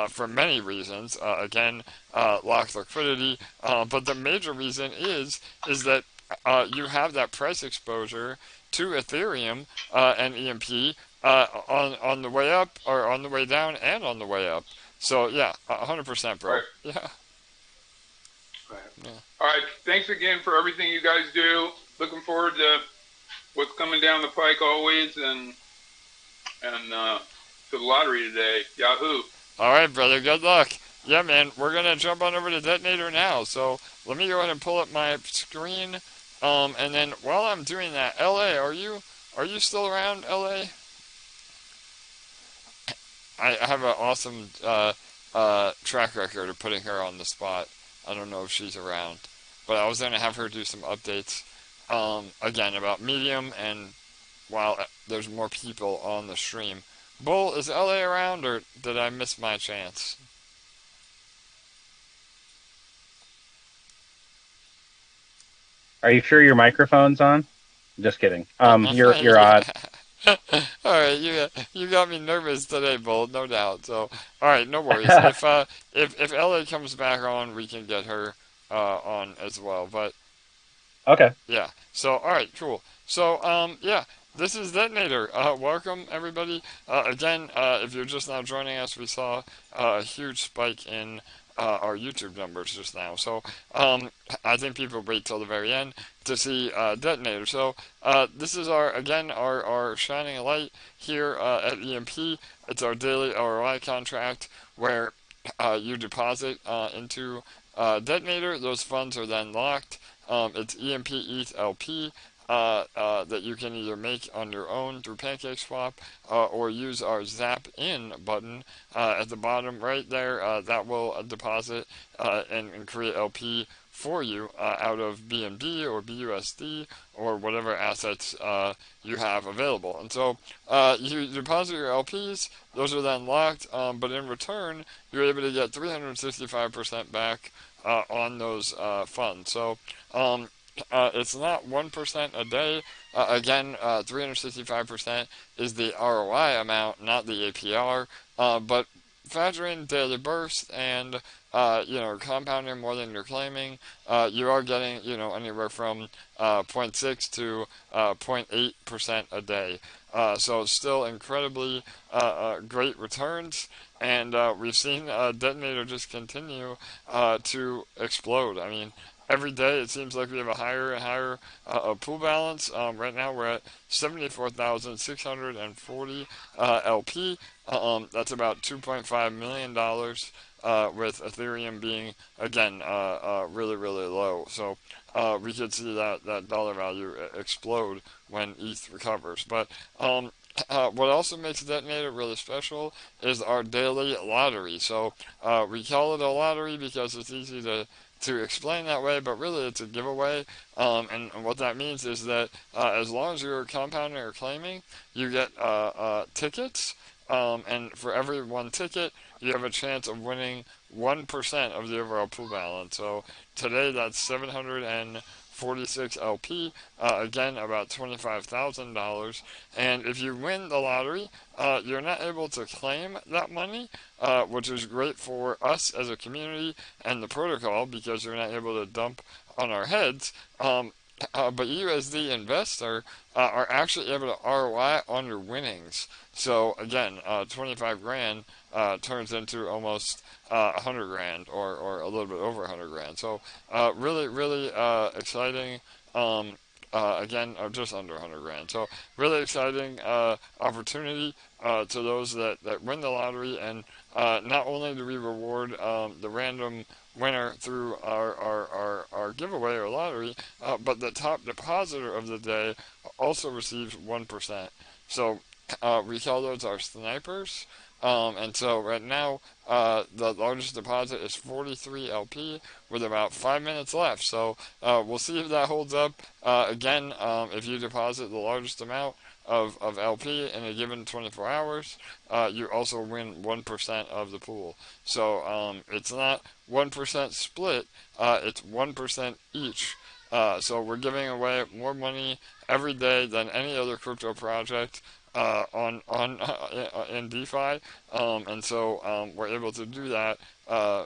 for many reasons. Again, locked liquidity. But the major reason is that you have that price exposure to Ethereum and EMP on the way up or on the way down and on the way up. So yeah, 100%, bro. Right. Yeah. Right. Yeah. All right. Thanks again for everything you guys do. Looking forward to what's coming down the pike always, and to the lottery today. Yahoo. All right, brother. Good luck. Yeah, man. We're gonna jump on over to Detonator now. So let me go ahead and pull up my screen. And then while I'm doing that, LA, are you still around, LA? I have an awesome track record of putting her on the spot. I don't know if she's around, but I was going to have her do some updates, again, about Medium, and while there's more people on the stream, Bull, is LA around, or did I miss my chance? Are you sure your microphone's on? Just kidding. You're Yeah. odd. All right, you got me nervous today, Bull, no doubt. So, all right, no worries. If LA comes back on, we can get her on as well. But Okay. yeah. So, all right, cool. So, yeah, this is Detonator. Welcome, everybody. Again, if you're just now joining us, we saw a huge spike in our YouTube numbers just now. So, I think people wait till the very end to see Detonator. So, this is our shining light here at EMP. It's our daily ROI contract where you deposit into Detonator. Those funds are then locked. It's EMP ETH LP that you can either make on your own through PancakeSwap or use our Zap In button at the bottom right there. That will deposit and create LP for you out of BNB or BUSD or whatever assets you have available. And so you deposit your LPs, those are then locked, but in return, you're able to get 365% back on those funds. So it's not 1% a day. Again, 365% is the ROI amount, not the APR. But factor in daily burst and compounding more than you're claiming, you are getting anywhere from 0.6 to 0.8% a day. So still incredibly great returns, and we've seen Detonator just continue to explode. I mean, every day it seems like we have a higher and higher pool balance. Right now we're at 74,640 LP. That's about $2.5 million with Ethereum being, again, really, really low. So we could see that dollar value explode when ETH recovers. But what also makes Detonator really special is our daily lottery. So we call it a lottery because it's easy to explain that way, but really it's a giveaway. And what that means is that as long as you're compounding or claiming, you get tickets. And for every one ticket, you have a chance of winning 1% of the overall pool balance. So today that's 746 LP, again about $25,000. And if you win the lottery, you're not able to claim that money, which is great for us as a community and the protocol because you're not able to dump on our heads. But you as the investor are actually able to ROI on your winnings. So again, 25 grand turns into almost 100 grand or a little bit over 100 grand. So really, really exciting. Again, just under 100 grand. So really exciting opportunity to those that win the lottery. And not only do we reward the random winner through our giveaway or lottery, but the top depositor of the day also receives 1%. So we call those our snipers. And so right now, the largest deposit is 43 LP with about 5 minutes left. So we'll see if that holds up. Again, if you deposit the largest amount of LP in a given 24 hours, you also win 1% of the pool. So it's not 1% split, it's 1% each. So we're giving away more money every day than any other crypto project in DeFi, and so we're able to do that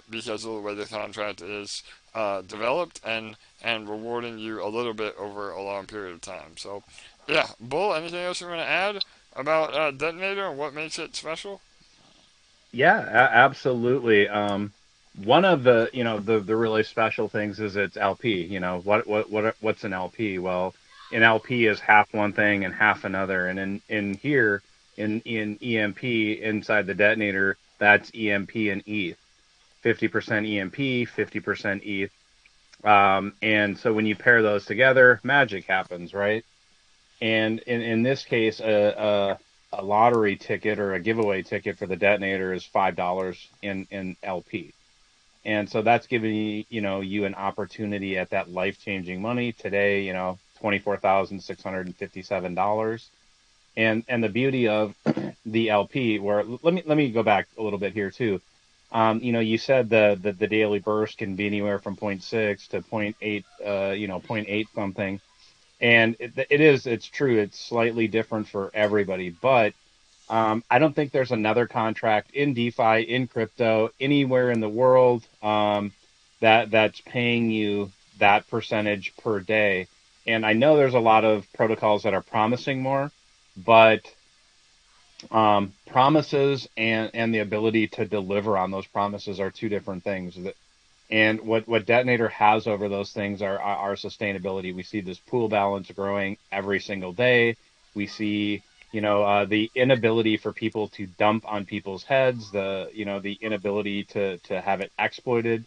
because of the way the contract is developed and rewarding you a little bit over a long period of time. So, yeah, Bull, anything else you want to add about Detonator and what makes it special? Yeah, absolutely. One of the the really special things is it's LP. What's an LP? Well, an LP is half one thing and half another. And in here in EMP inside the detonator, that's EMP and ETH. 50% EMP, 50% ETH. And so when you pair those together, magic happens, right? And in this case, a lottery ticket or a giveaway ticket for the detonator is $5 in LP. And so that's giving you an opportunity at that life-changing money today, $24,657. And the beauty of the LP, where let me go back a little bit here too. You said the daily burst can be anywhere from zero point 0.6 to zero point 0.8, zero point 0.8 something. And it's true. It's slightly different for everybody, but I don't think there's another contract in DeFi, in crypto, anywhere in the world that's paying you that percentage per day. And I know there's a lot of protocols that are promising more, but promises and the ability to deliver on those promises are two different things. And what Detonator has over those things are our sustainability. We see this pool balance growing every single day. We see, the inability for people to dump on people's heads, the inability to have it exploited.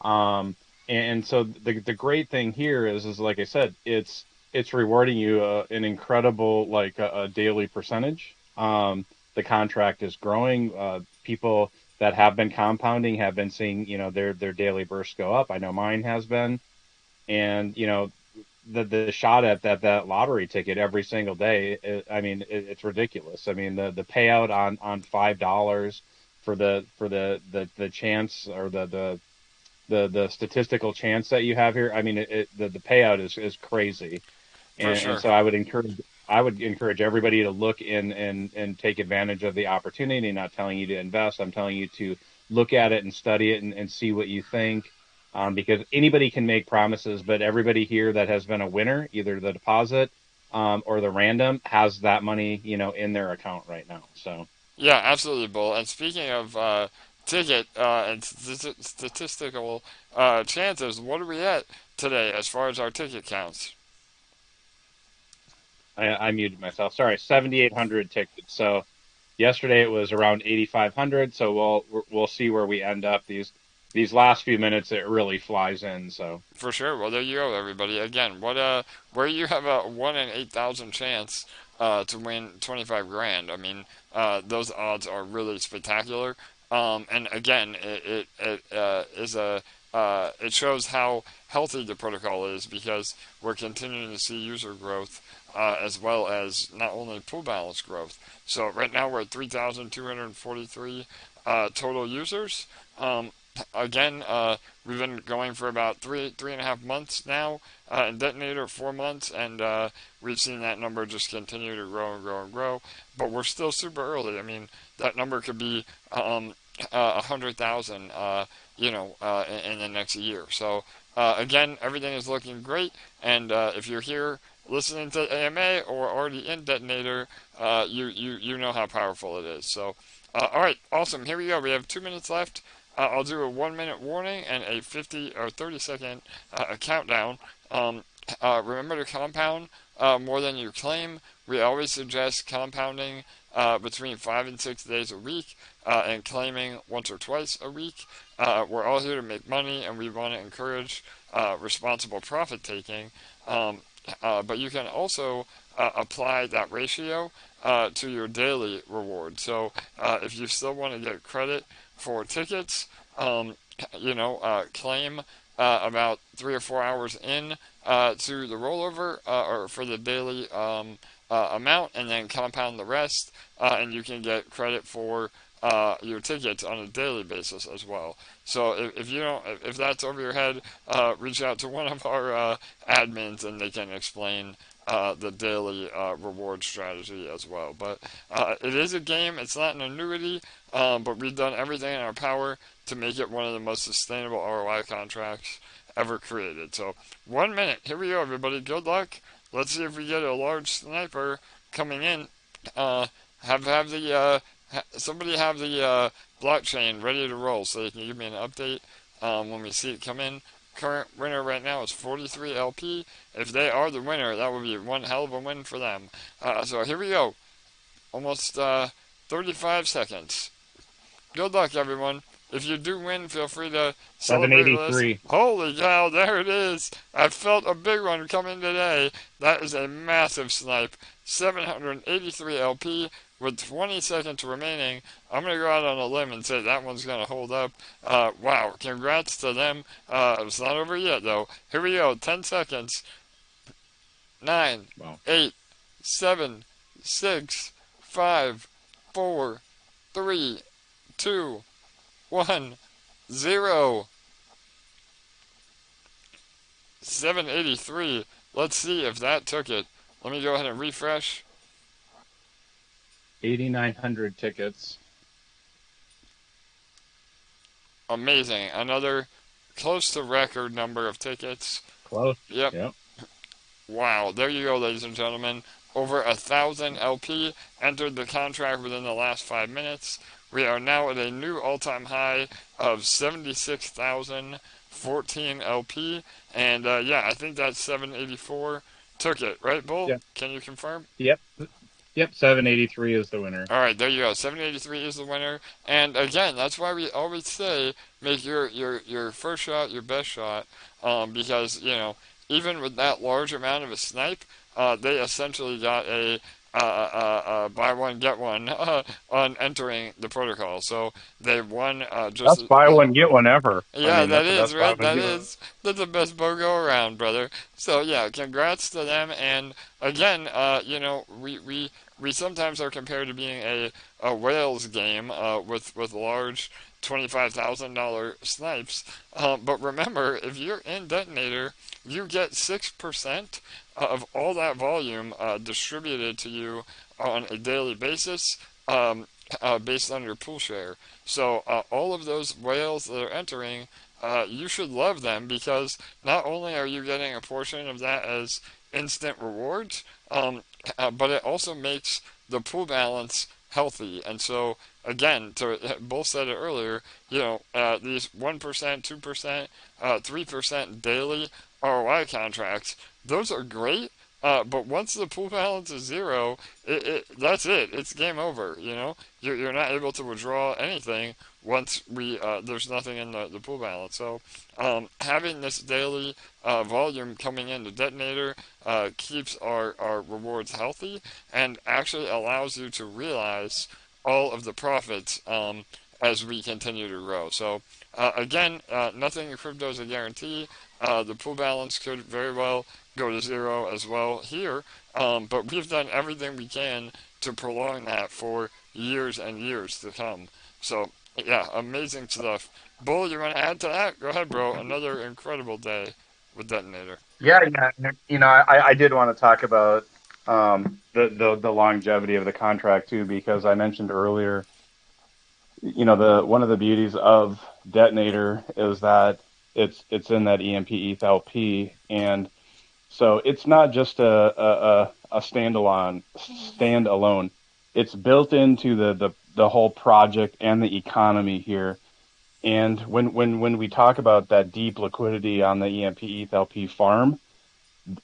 And so the great thing here is like I said, it's rewarding you an incredible, like a daily percentage. The contract is growing. People that have been compounding have been seeing, their daily bursts go up. I know mine has been. And, the shot at that lottery ticket every single day, it's ridiculous. I mean, the payout on $5 for the chance, or the statistical chance that you have here, the payout is crazy. And so I would encourage everybody to look and take advantage of the opportunity. Not telling you to invest. I'm telling you to look at it and study it and see what you think. Because anybody can make promises, but everybody here that has been a winner, either the deposit or the random, has that money, in their account right now. So Yeah, absolutely, Bull. And speaking of ticket and statistical chances, what are we at today as far as our ticket counts? I muted myself. Sorry, 7,800 tickets. So yesterday it was around 8,500. So we'll see where we end up. These last few minutes, it really flies in. So For sure. Well, there you go, everybody. Again, where you have a 1 in 8,000 chance to win 25 grand. I mean, those odds are really spectacular. And again, it shows how healthy the protocol is, because we're continuing to see user growth as well as not only pool balance growth. So right now we're at 3,243 total users. Again, we've been going for about three and a half months now, in Detonator 4 months, and we've seen that number just continue to grow and grow and grow. But we're still super early. I mean, that number could be 100,000, in the next year. So again, everything is looking great. And if you're here listening to AMA or already in Detonator, you know how powerful it is. So all right, awesome. Here we go. We have 2 minutes left. I'll do a 1 minute warning and a 50 or 30-second countdown. Remember to compound more than you claim. We always suggest compounding between 5 and 6 days a week and claiming once or twice a week. We're all here to make money, and we want to encourage responsible profit taking. But you can also apply that ratio to your daily reward. So if you still want to get credit for tickets, claim about 3 or 4 hours in to the rollover or for the daily amount, and then compound the rest, and you can get credit for your tickets on a daily basis as well. So if that's over your head, reach out to one of our admins, and they can explain the daily reward strategy as well. But it is a game. It's not an annuity, but we've done everything in our power to make it one of the most sustainable ROI contracts ever created. So 1 minute. Here we go, everybody. Good luck. Let's see if we get a large sniper coming in. Somebody have the blockchain ready to roll so they can give me an update when we see it come in. Current winner right now is 43 LP. If they are the winner, that would be one hell of a win for them. So here we go. Almost 35 seconds. Good luck, everyone. If you do win, feel free to celebrate with us. 783. Holy cow, there it is. I felt a big one coming today. That is a massive snipe. 783 LP with 20 seconds remaining. I'm going to go out on a limb and say that one's going to hold up. Wow, congrats to them. It's not over yet, though. Here we go, 10 seconds. 9, Wow. 8, 7, 6, 5, 4, 3, 2, 1, 0. 783. Let's see if that took it. Let me go ahead and refresh. 8,900 tickets. Amazing. Another close to record number of tickets. Close. Yep. Yep. Wow. There you go, ladies and gentlemen. Over 1,000 LP entered the contract within the last 5 minutes. We are now at a new all-time high of 76,014 LP. And yeah, I think that 784 took it, right, Bull? Yep. Can you confirm? Yep. 783 is the winner. All right, there you go. 783 is the winner. And again, that's why we always say make your first shot your best shot, because even with that large amount of a snipe, they essentially got a buy one get one on entering the protocol. So they won just. That's buy one get one ever. Yeah, that is right. That's the best BOGO around, brother. So yeah, congrats to them. And again, we sometimes are compared to being a whales game with large $25,000 snipes. But remember, if you're in Detonator, you get 6% of all that volume distributed to you on a daily basis, based on your pool share. So all of those whales that are entering, you should love them, because not only are you getting a portion of that as instant rewards, but it also makes the pool balance healthy. And so again, Bull said it earlier, these 1%, 2%, 3% daily ROI contracts, those are great. But once the pool balance is 0, that's it. It's game over. You're not able to withdraw anything once there's nothing in the pool balance. So having this daily volume coming into Detonator keeps our rewards healthy and actually allows you to realize all of the profits as we continue to grow. So again, nothing in crypto is a guarantee. The pool balance could very well go to 0 as well here, but we've done everything we can to prolong that for years and years to come. So yeah, amazing stuff. Bull, you want to add to that? Go ahead, bro. Another incredible day with Detonator. Yeah. I did want to talk about the longevity of the contract too, because I mentioned earlier, one of the beauties of Detonator is that it's in that EMP ETH LP, and so it's not just a standalone. It's built into the whole project and the economy here. And when we talk about that deep liquidity on the EMP ETH LP farm,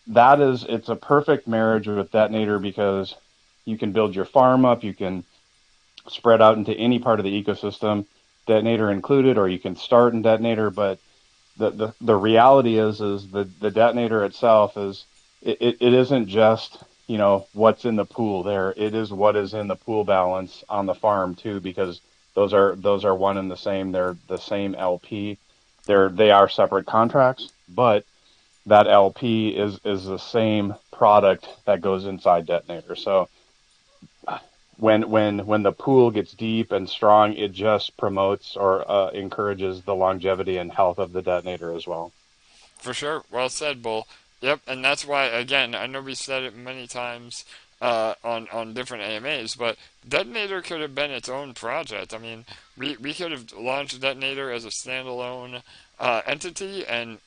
it's a perfect marriage with Detonator, because you can build your farm up, you can spread out into any part of the ecosystem, Detonator included, or you can start in Detonator. But the reality is the Detonator itself it isn't just what's in the pool there. It is what is in the pool balance on the farm too, because those are one and the same. They're the same LP. They are separate contracts, but that LP is the same product that goes inside Detonator. So when the pool gets deep and strong, it just promotes or encourages the longevity and health of the Detonator as well. For sure. Well said, Bull. Yep, and that's why, again, I know we said it many times on different AMAs, but Detonator could have been its own project. I mean, we could have launched Detonator as a standalone entity and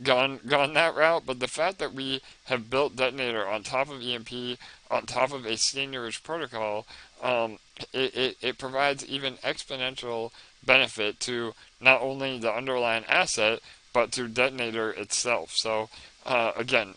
gone that route, but the fact that we have built Detonator on top of EMP, on top of a seigniorage protocol, it provides even exponential benefit to not only the underlying asset, but to Detonator itself. So again,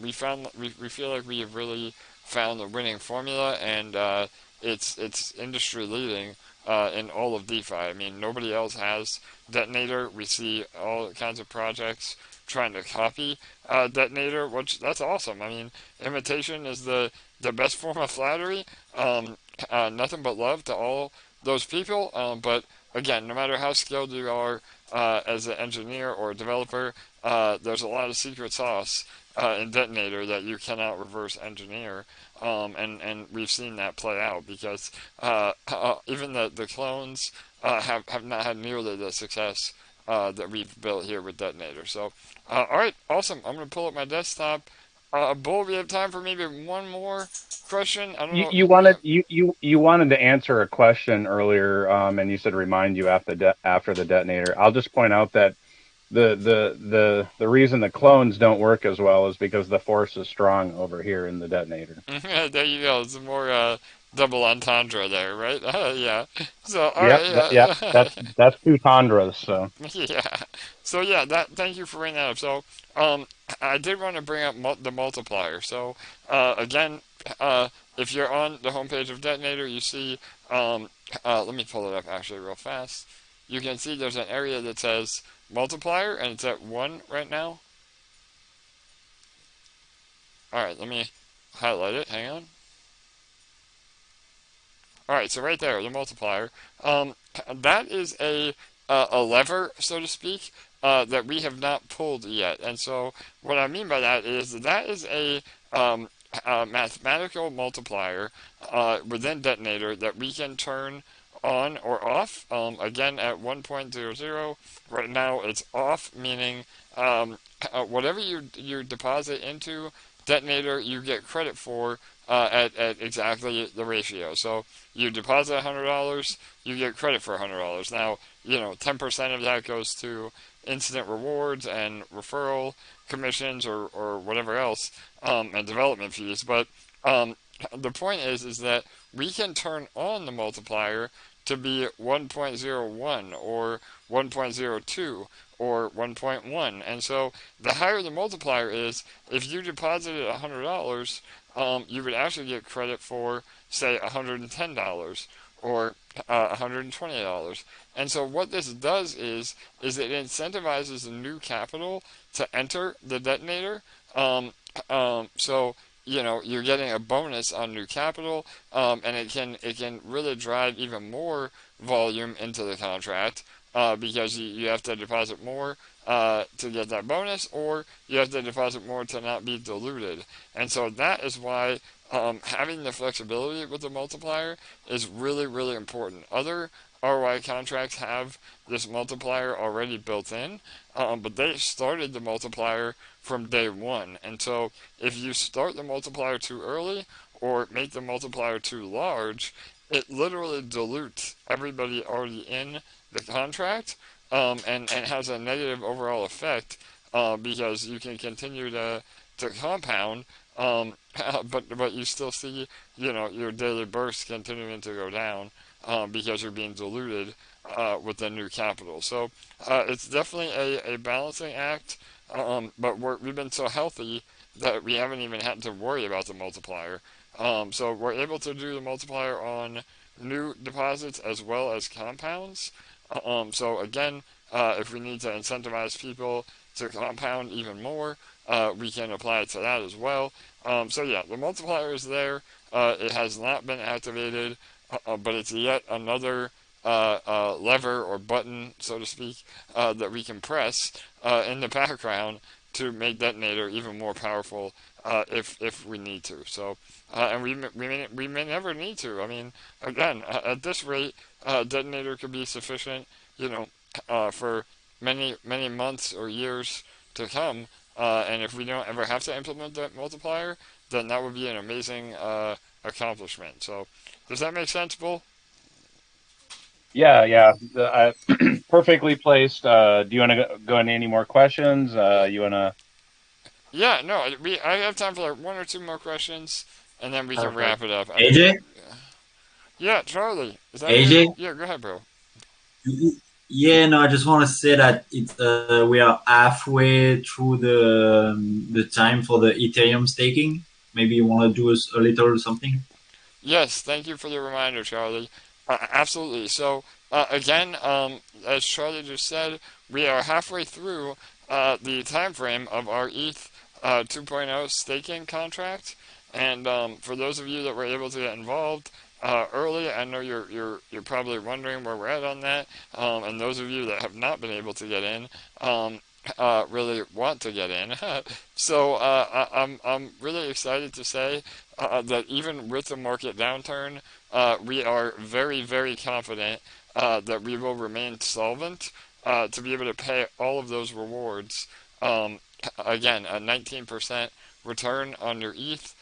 we feel like we have really found the winning formula, and it's industry leading in all of DeFi. I mean, nobody else has Detonator. We see all kinds of projects trying to copy Detonator, which that's awesome. I mean, imitation is the best form of flattery. Nothing but love to all those people. But again, no matter how skilled you are as an engineer or a developer, there's a lot of secret sauce in Detonator that you cannot reverse engineer. And we've seen that play out because even the clones have not had nearly the success that we've built here with Detonator. So, all right, awesome. I'm going to pull up my desktop. Bull, we have time for maybe one more question. I don't You, know. you wanted you wanted to answer a question earlier, and you said remind you after the detonator. I'll just point out that the reason the clones don't work as well is because the force is strong over here in the detonator. There you go. It's more double entendre there, right? Yeah. So, all Yep, right. yep. That's two tundras. So Yeah. So yeah, that. Thank you for bringing that up. So, I did want to bring up the multiplier. So, again, if you're on the homepage of Detonator, you see. Let me pull it up actually real fast. You can see there's an area that says multiplier, and it's at 1 right now. All right, let me highlight it. Hang on. All right, so right there, the multiplier. That is a lever, so to speak, that we have not pulled yet. And so, what I mean by that is a mathematical multiplier within Detonator that we can turn on or off. Again, at 1.00, right now it's off, meaning whatever you deposit into Detonator, you get credit for at exactly the ratio. So you deposit $100, you get credit for $100. Now, 10% of that goes to incident rewards and referral commissions or whatever else, and development fees. But the point is that we can turn on the multiplier to be 1.01 or 1.02 or 1.1. And so the higher the multiplier is, if you deposited $100, you would actually get credit for, say, $110 or $120. And so what this does is it incentivizes the new capital to enter the detonator. So you're getting a bonus on new capital, and it can really drive even more volume into the contract because you have to deposit more to get that bonus, or you have to deposit more to not be diluted. And so that is why having the flexibility with the multiplier is really, really important. Other ROI contracts have this multiplier already built in, but they started the multiplier from day one. And so if you start the multiplier too early or make the multiplier too large, it literally dilutes everybody already in the contract, and has a negative overall effect because you can continue to compound, but you still see your daily burst continuing to go down because you're being diluted with the new capital. So it's definitely a balancing act, but we've been so healthy that we haven't even had to worry about the multiplier. So we're able to do the multiplier on new deposits as well as compounds. So again, if we need to incentivize people to compound even more, we can apply it to that as well. So yeah, the multiplier is there. It has not been activated, but it's yet another lever or button, so to speak, that we can press in the background to make Detonator even more powerful if we need to. So, and we may never need to. I mean, again, at this rate, Detonator could be sufficient, for many months or years to come. And if we don't ever have to implement that multiplier, then that would be an amazing accomplishment. So, does that make sense, Bull? yeah. Perfectly placed. Do you want to go into any more questions? You want to? Yeah, no, I have time for like one or two more questions, and then we can wrap it up. AJ? Yeah, Charlie. Is that AJ? you? Yeah, go ahead, bro. Yeah, no, I just want to say that we are halfway through the time for the Ethereum staking. Maybe you want to do a little something? Yes, thank you for the reminder, Charlie. Absolutely. So, again, as Charlie just said, we are halfway through the time frame of our ETH 2.0 staking contract. And for those of you that were able to get involved early, I know you're probably wondering where we're at on that. And those of you that have not been able to get in, really want to get in. So I'm really excited to say that even with the market downturn, we are very, very confident that we will remain solvent to be able to pay all of those rewards. Um, Again, a 19% return on your ETH,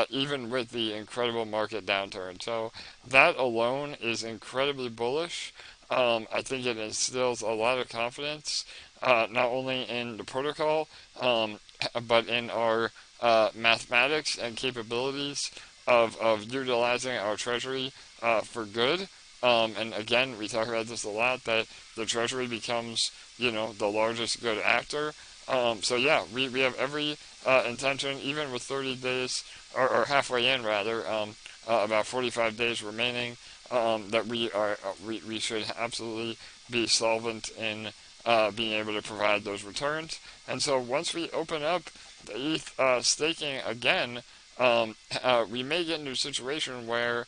even with the incredible market downturn. So that alone is incredibly bullish. I think it instills a lot of confidence, not only in the protocol, but in our mathematics and capabilities of utilizing our treasury for good. And again, we talk about this a lot, that the treasury becomes, the largest good actor. So yeah, we have every intention, even with 30 days, or halfway in rather, about 45 days remaining, that we should absolutely be solvent in being able to provide those returns. And so once we open up the ETH staking again, we may get into a situation where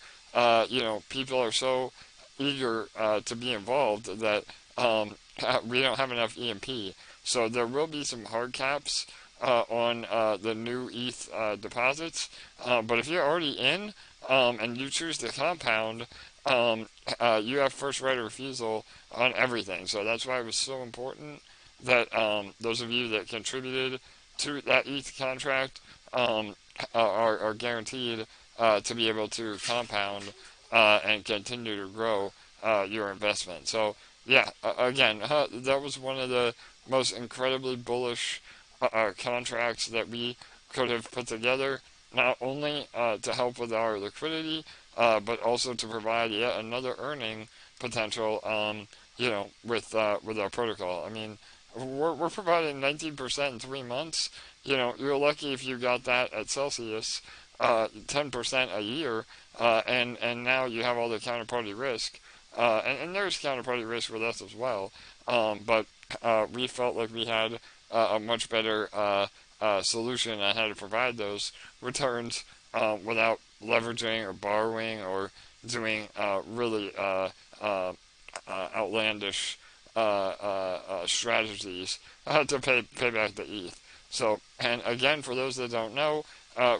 people are so eager to be involved that we don't have enough EMP. So there will be some hard caps on the new ETH deposits. But if you're already in and you choose to compound, you have first right of refusal on everything. So that's why it was so important that those of you that contributed to that ETH contract are guaranteed to be able to compound and continue to grow your investment. So yeah, again, that was one of the most incredibly bullish contracts that we could have put together, not only to help with our liquidity, but also to provide yet another earning potential, with our protocol. I mean, we're providing 19% in 3 months. You're lucky if you got that at Celsius, 10% a year, and now you have all the counterparty risk. And there's counterparty risk with us as well. But we felt like we had a much better solution on how to provide those returns without leveraging or borrowing or doing really outlandish strategies to pay back the ETH. So, and again, for those that don't know,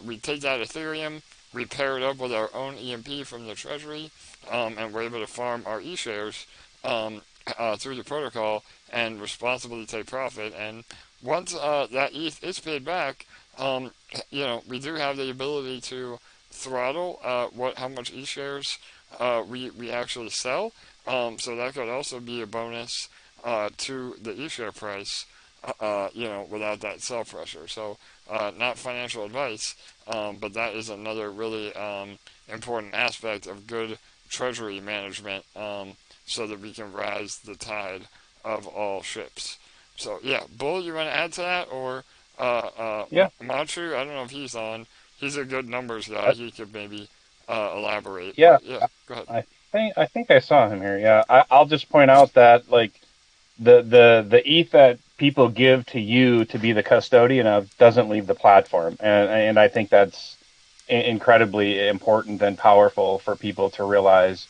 we take that Ethereum, we pair it up with our own EMP from the treasury, and we're able to farm our e-shares through the protocol and responsibly take profit. And once that ETH is paid back, we do have the ability to throttle how much e-shares we actually sell. So that could also be a bonus to the e-share price, without that sell pressure. So not financial advice, but that is another really important aspect of good treasury management, so that we can rise the tide of all ships. So yeah, Bull, you want to add to that, or Yeah. Manchu? I don't know if he's on. He's a good numbers guy. He could maybe elaborate. Yeah, But yeah, go ahead. I think I saw him here. Yeah, I'll just point out that like the ETH that people give to you to be the custodian of doesn't leave the platform, and I think that's incredibly important and powerful for people to realize.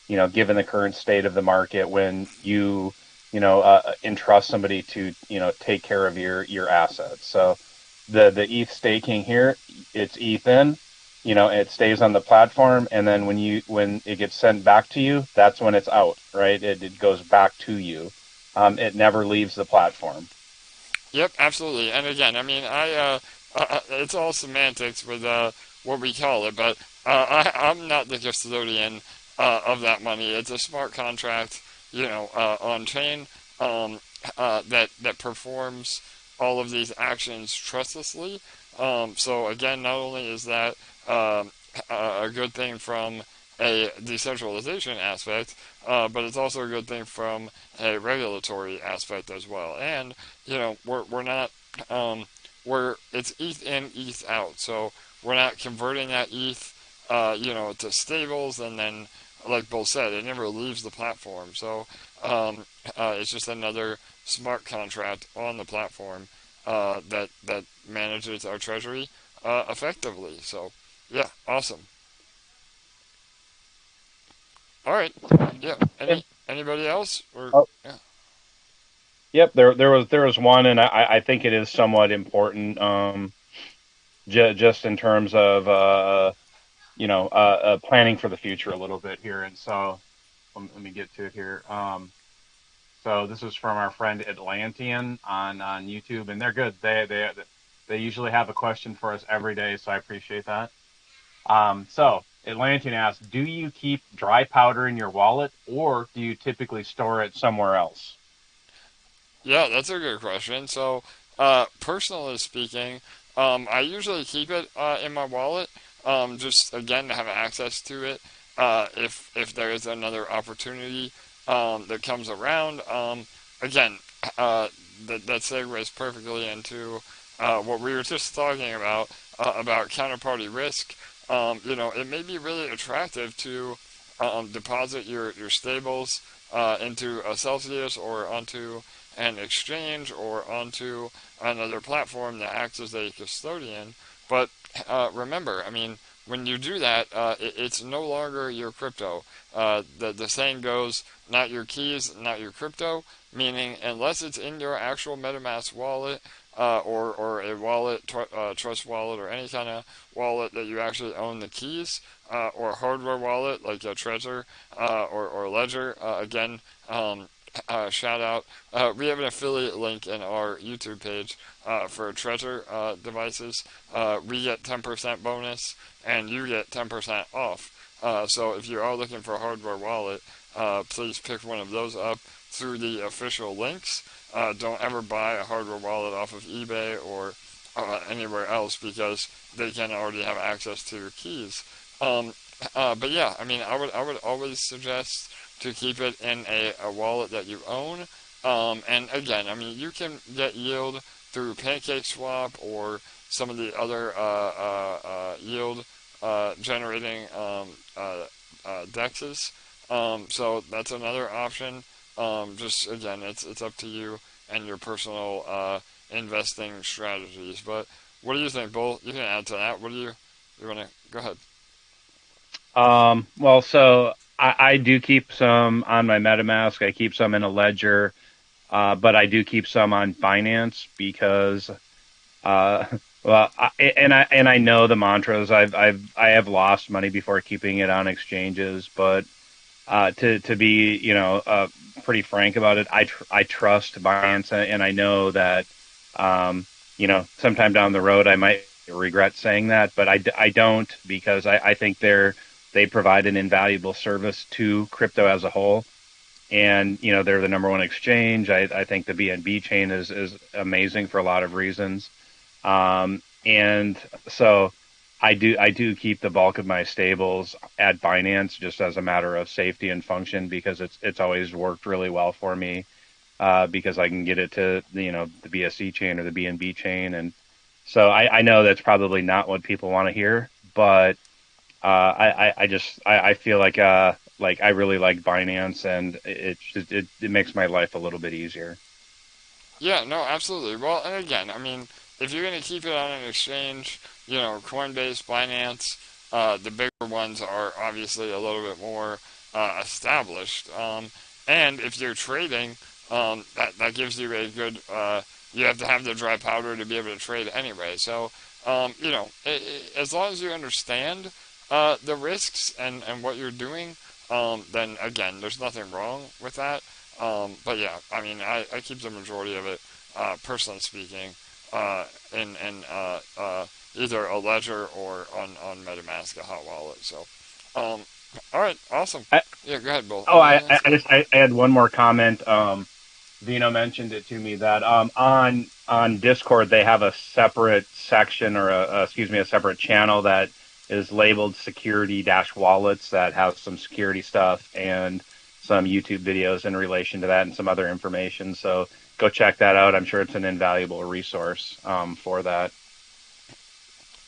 Given the current state of the market, when you entrust somebody to take care of your assets. So the ETH staking here, it's ETH in. It stays on the platform, and then when it gets sent back to you, that's when it's out, right? It goes back to you. It never leaves the platform. Yep, absolutely. And again, I mean, it's all semantics with what we call it, but I'm not the custodian of that money. It's a smart contract, on chain, that performs all of these actions trustlessly. So again, not only is that a good thing from a decentralization aspect, but it's also a good thing from a regulatory aspect as well. And we're not it's ETH in, ETH out. So we're not converting that ETH, to stables, and then, like Bull said, it never leaves the platform. So it's just another smart contract on the platform that manages our treasury effectively. So yeah, awesome. All right, yeah. Anybody else? Or Oh, yeah. Yep, there was one, and I think it is somewhat important, just in terms of planning for the future a little bit here. And so let me get to it here. So this is from our friend Atlantean on YouTube, and they're good. They usually have a question for us every day, so I appreciate that. So Atlantean asks, do you keep dry powder in your wallet, or do you typically store it somewhere else? Yeah, that's a good question. So, personally speaking, I usually keep it in my wallet, just again to have access to it if there is another opportunity that comes around. Again, that segues perfectly into what we were just talking about counterparty risk. It may be really attractive to deposit your stables into a Celsius or onto an exchange or onto another platform that acts as a custodian. But remember, I mean, when you do that, it's no longer your crypto. The saying goes, not your keys, not your crypto, meaning unless it's in your actual MetaMask wallet or a wallet, trust wallet, or any kind of wallet that you actually own the keys, or hardware wallet like a Trezor or Ledger, again, shout out. We have an affiliate link in our YouTube page for Trezor devices. We get 10% bonus, and you get 10% off. So if you are looking for a hardware wallet, please pick one of those up through the official links. Don't ever buy a hardware wallet off of eBay or anywhere else because they can already have access to your keys. But yeah, I mean, I would always suggest to keep it in a wallet that you own. And again, I mean, you can get yield through PancakeSwap or some of the other yield generating dexes. So that's another option. Just again, it's up to you and your personal investing strategies. But what do you think, Bull? You can add to that. What do you want to go ahead? Well, so I do keep some on my MetaMask. I keep some in a Ledger, but I do keep some on Binance because, well, I know the mantras. I have lost money before keeping it on exchanges, but to be pretty frank about it, I trust Binance, and I know that sometime down the road I might regret saying that, but I don't because I think they provide an invaluable service to crypto as a whole. And, they're the number one exchange. I think the BNB chain is amazing for a lot of reasons. And so I do keep the bulk of my stables at Binance just as a matter of safety and function because it's always worked really well for me, because I can get it to, the BSC chain or the BNB chain. And so I know that's probably not what people want to hear, but I feel like I really like Binance, and it makes my life a little bit easier. Yeah, no, absolutely. Well, and again, I mean, if you're going to keep it on an exchange, Coinbase, Binance, the bigger ones are obviously a little bit more established. And if you're trading, that gives you a good. You have to have the dry powder to be able to trade anyway. So, as long as you understand the risks and what you're doing, then again, there's nothing wrong with that. But yeah, I mean, I keep the majority of it, personally speaking, in either a Ledger or on MetaMask, a hot wallet. So, all right, awesome. Yeah, go ahead, Bill. I had one more comment. Vino mentioned it to me that on Discord they have a separate section or a separate channel that is labeled security-wallets that has some security stuff and some YouTube videos in relation to that and some other information. So go check that out. I'm sure it's an invaluable resource for that.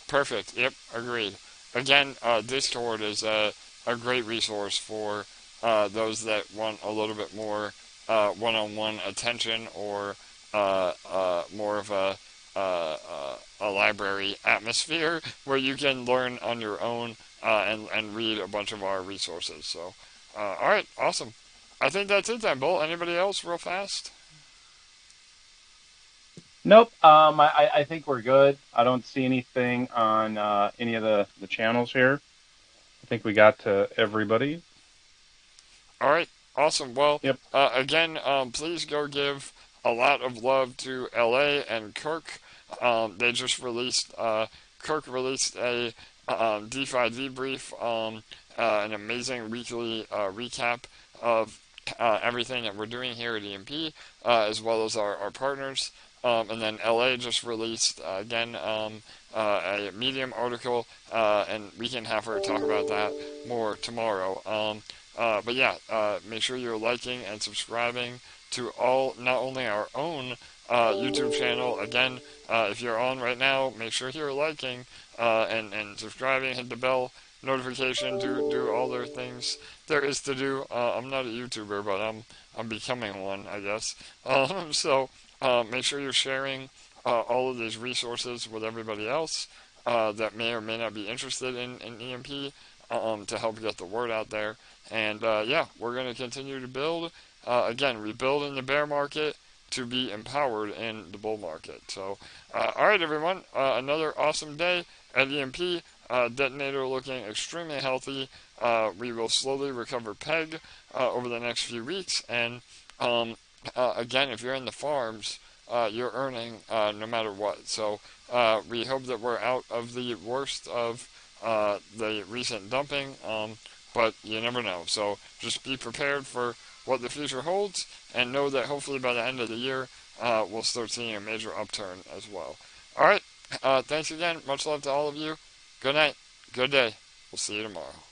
Perfect. Yep, agreed. Again, Discord is a great resource for those that want a little bit more one-on-one attention or more of a library atmosphere where you can learn on your own and read a bunch of our resources. So, all right, awesome. I think that's it then, Bull. Anybody else real fast? Nope. I think we're good. I don't see anything on any of the channels here. I think we got to everybody. All right, awesome. Well, Yep. again, please go give a lot of love to LA and Kirk. They just released, Kirk released a DeFi debrief, an amazing weekly recap of everything that we're doing here at EMP, as well as our partners. And then LA just released, again, a Medium article, and we can have her talk about that more tomorrow. But yeah, make sure you're liking and subscribing to not only our own YouTube channel. Again, if you're on right now, make sure you're liking and subscribing, hit the bell notification, do all their things there is to do. I'm not a YouTuber, but I'm becoming one, I guess. So make sure you're sharing all of these resources with everybody else that may or may not be interested in EMP to help get the word out there. And yeah, we're going to continue to build. Again, we build in the bear market to be empowered in the bull market. So, all right, everyone, another awesome day at EMP. Detonator looking extremely healthy. We will slowly recover PEG over the next few weeks. And again, if you're in the farms, you're earning no matter what. So we hope that we're out of the worst of the recent dumping, but you never know. So just be prepared for what the future holds, and know that hopefully by the end of the year, we'll start seeing a major upturn as well. All right, thanks again. Much love to all of you. Good night. Good day. We'll see you tomorrow.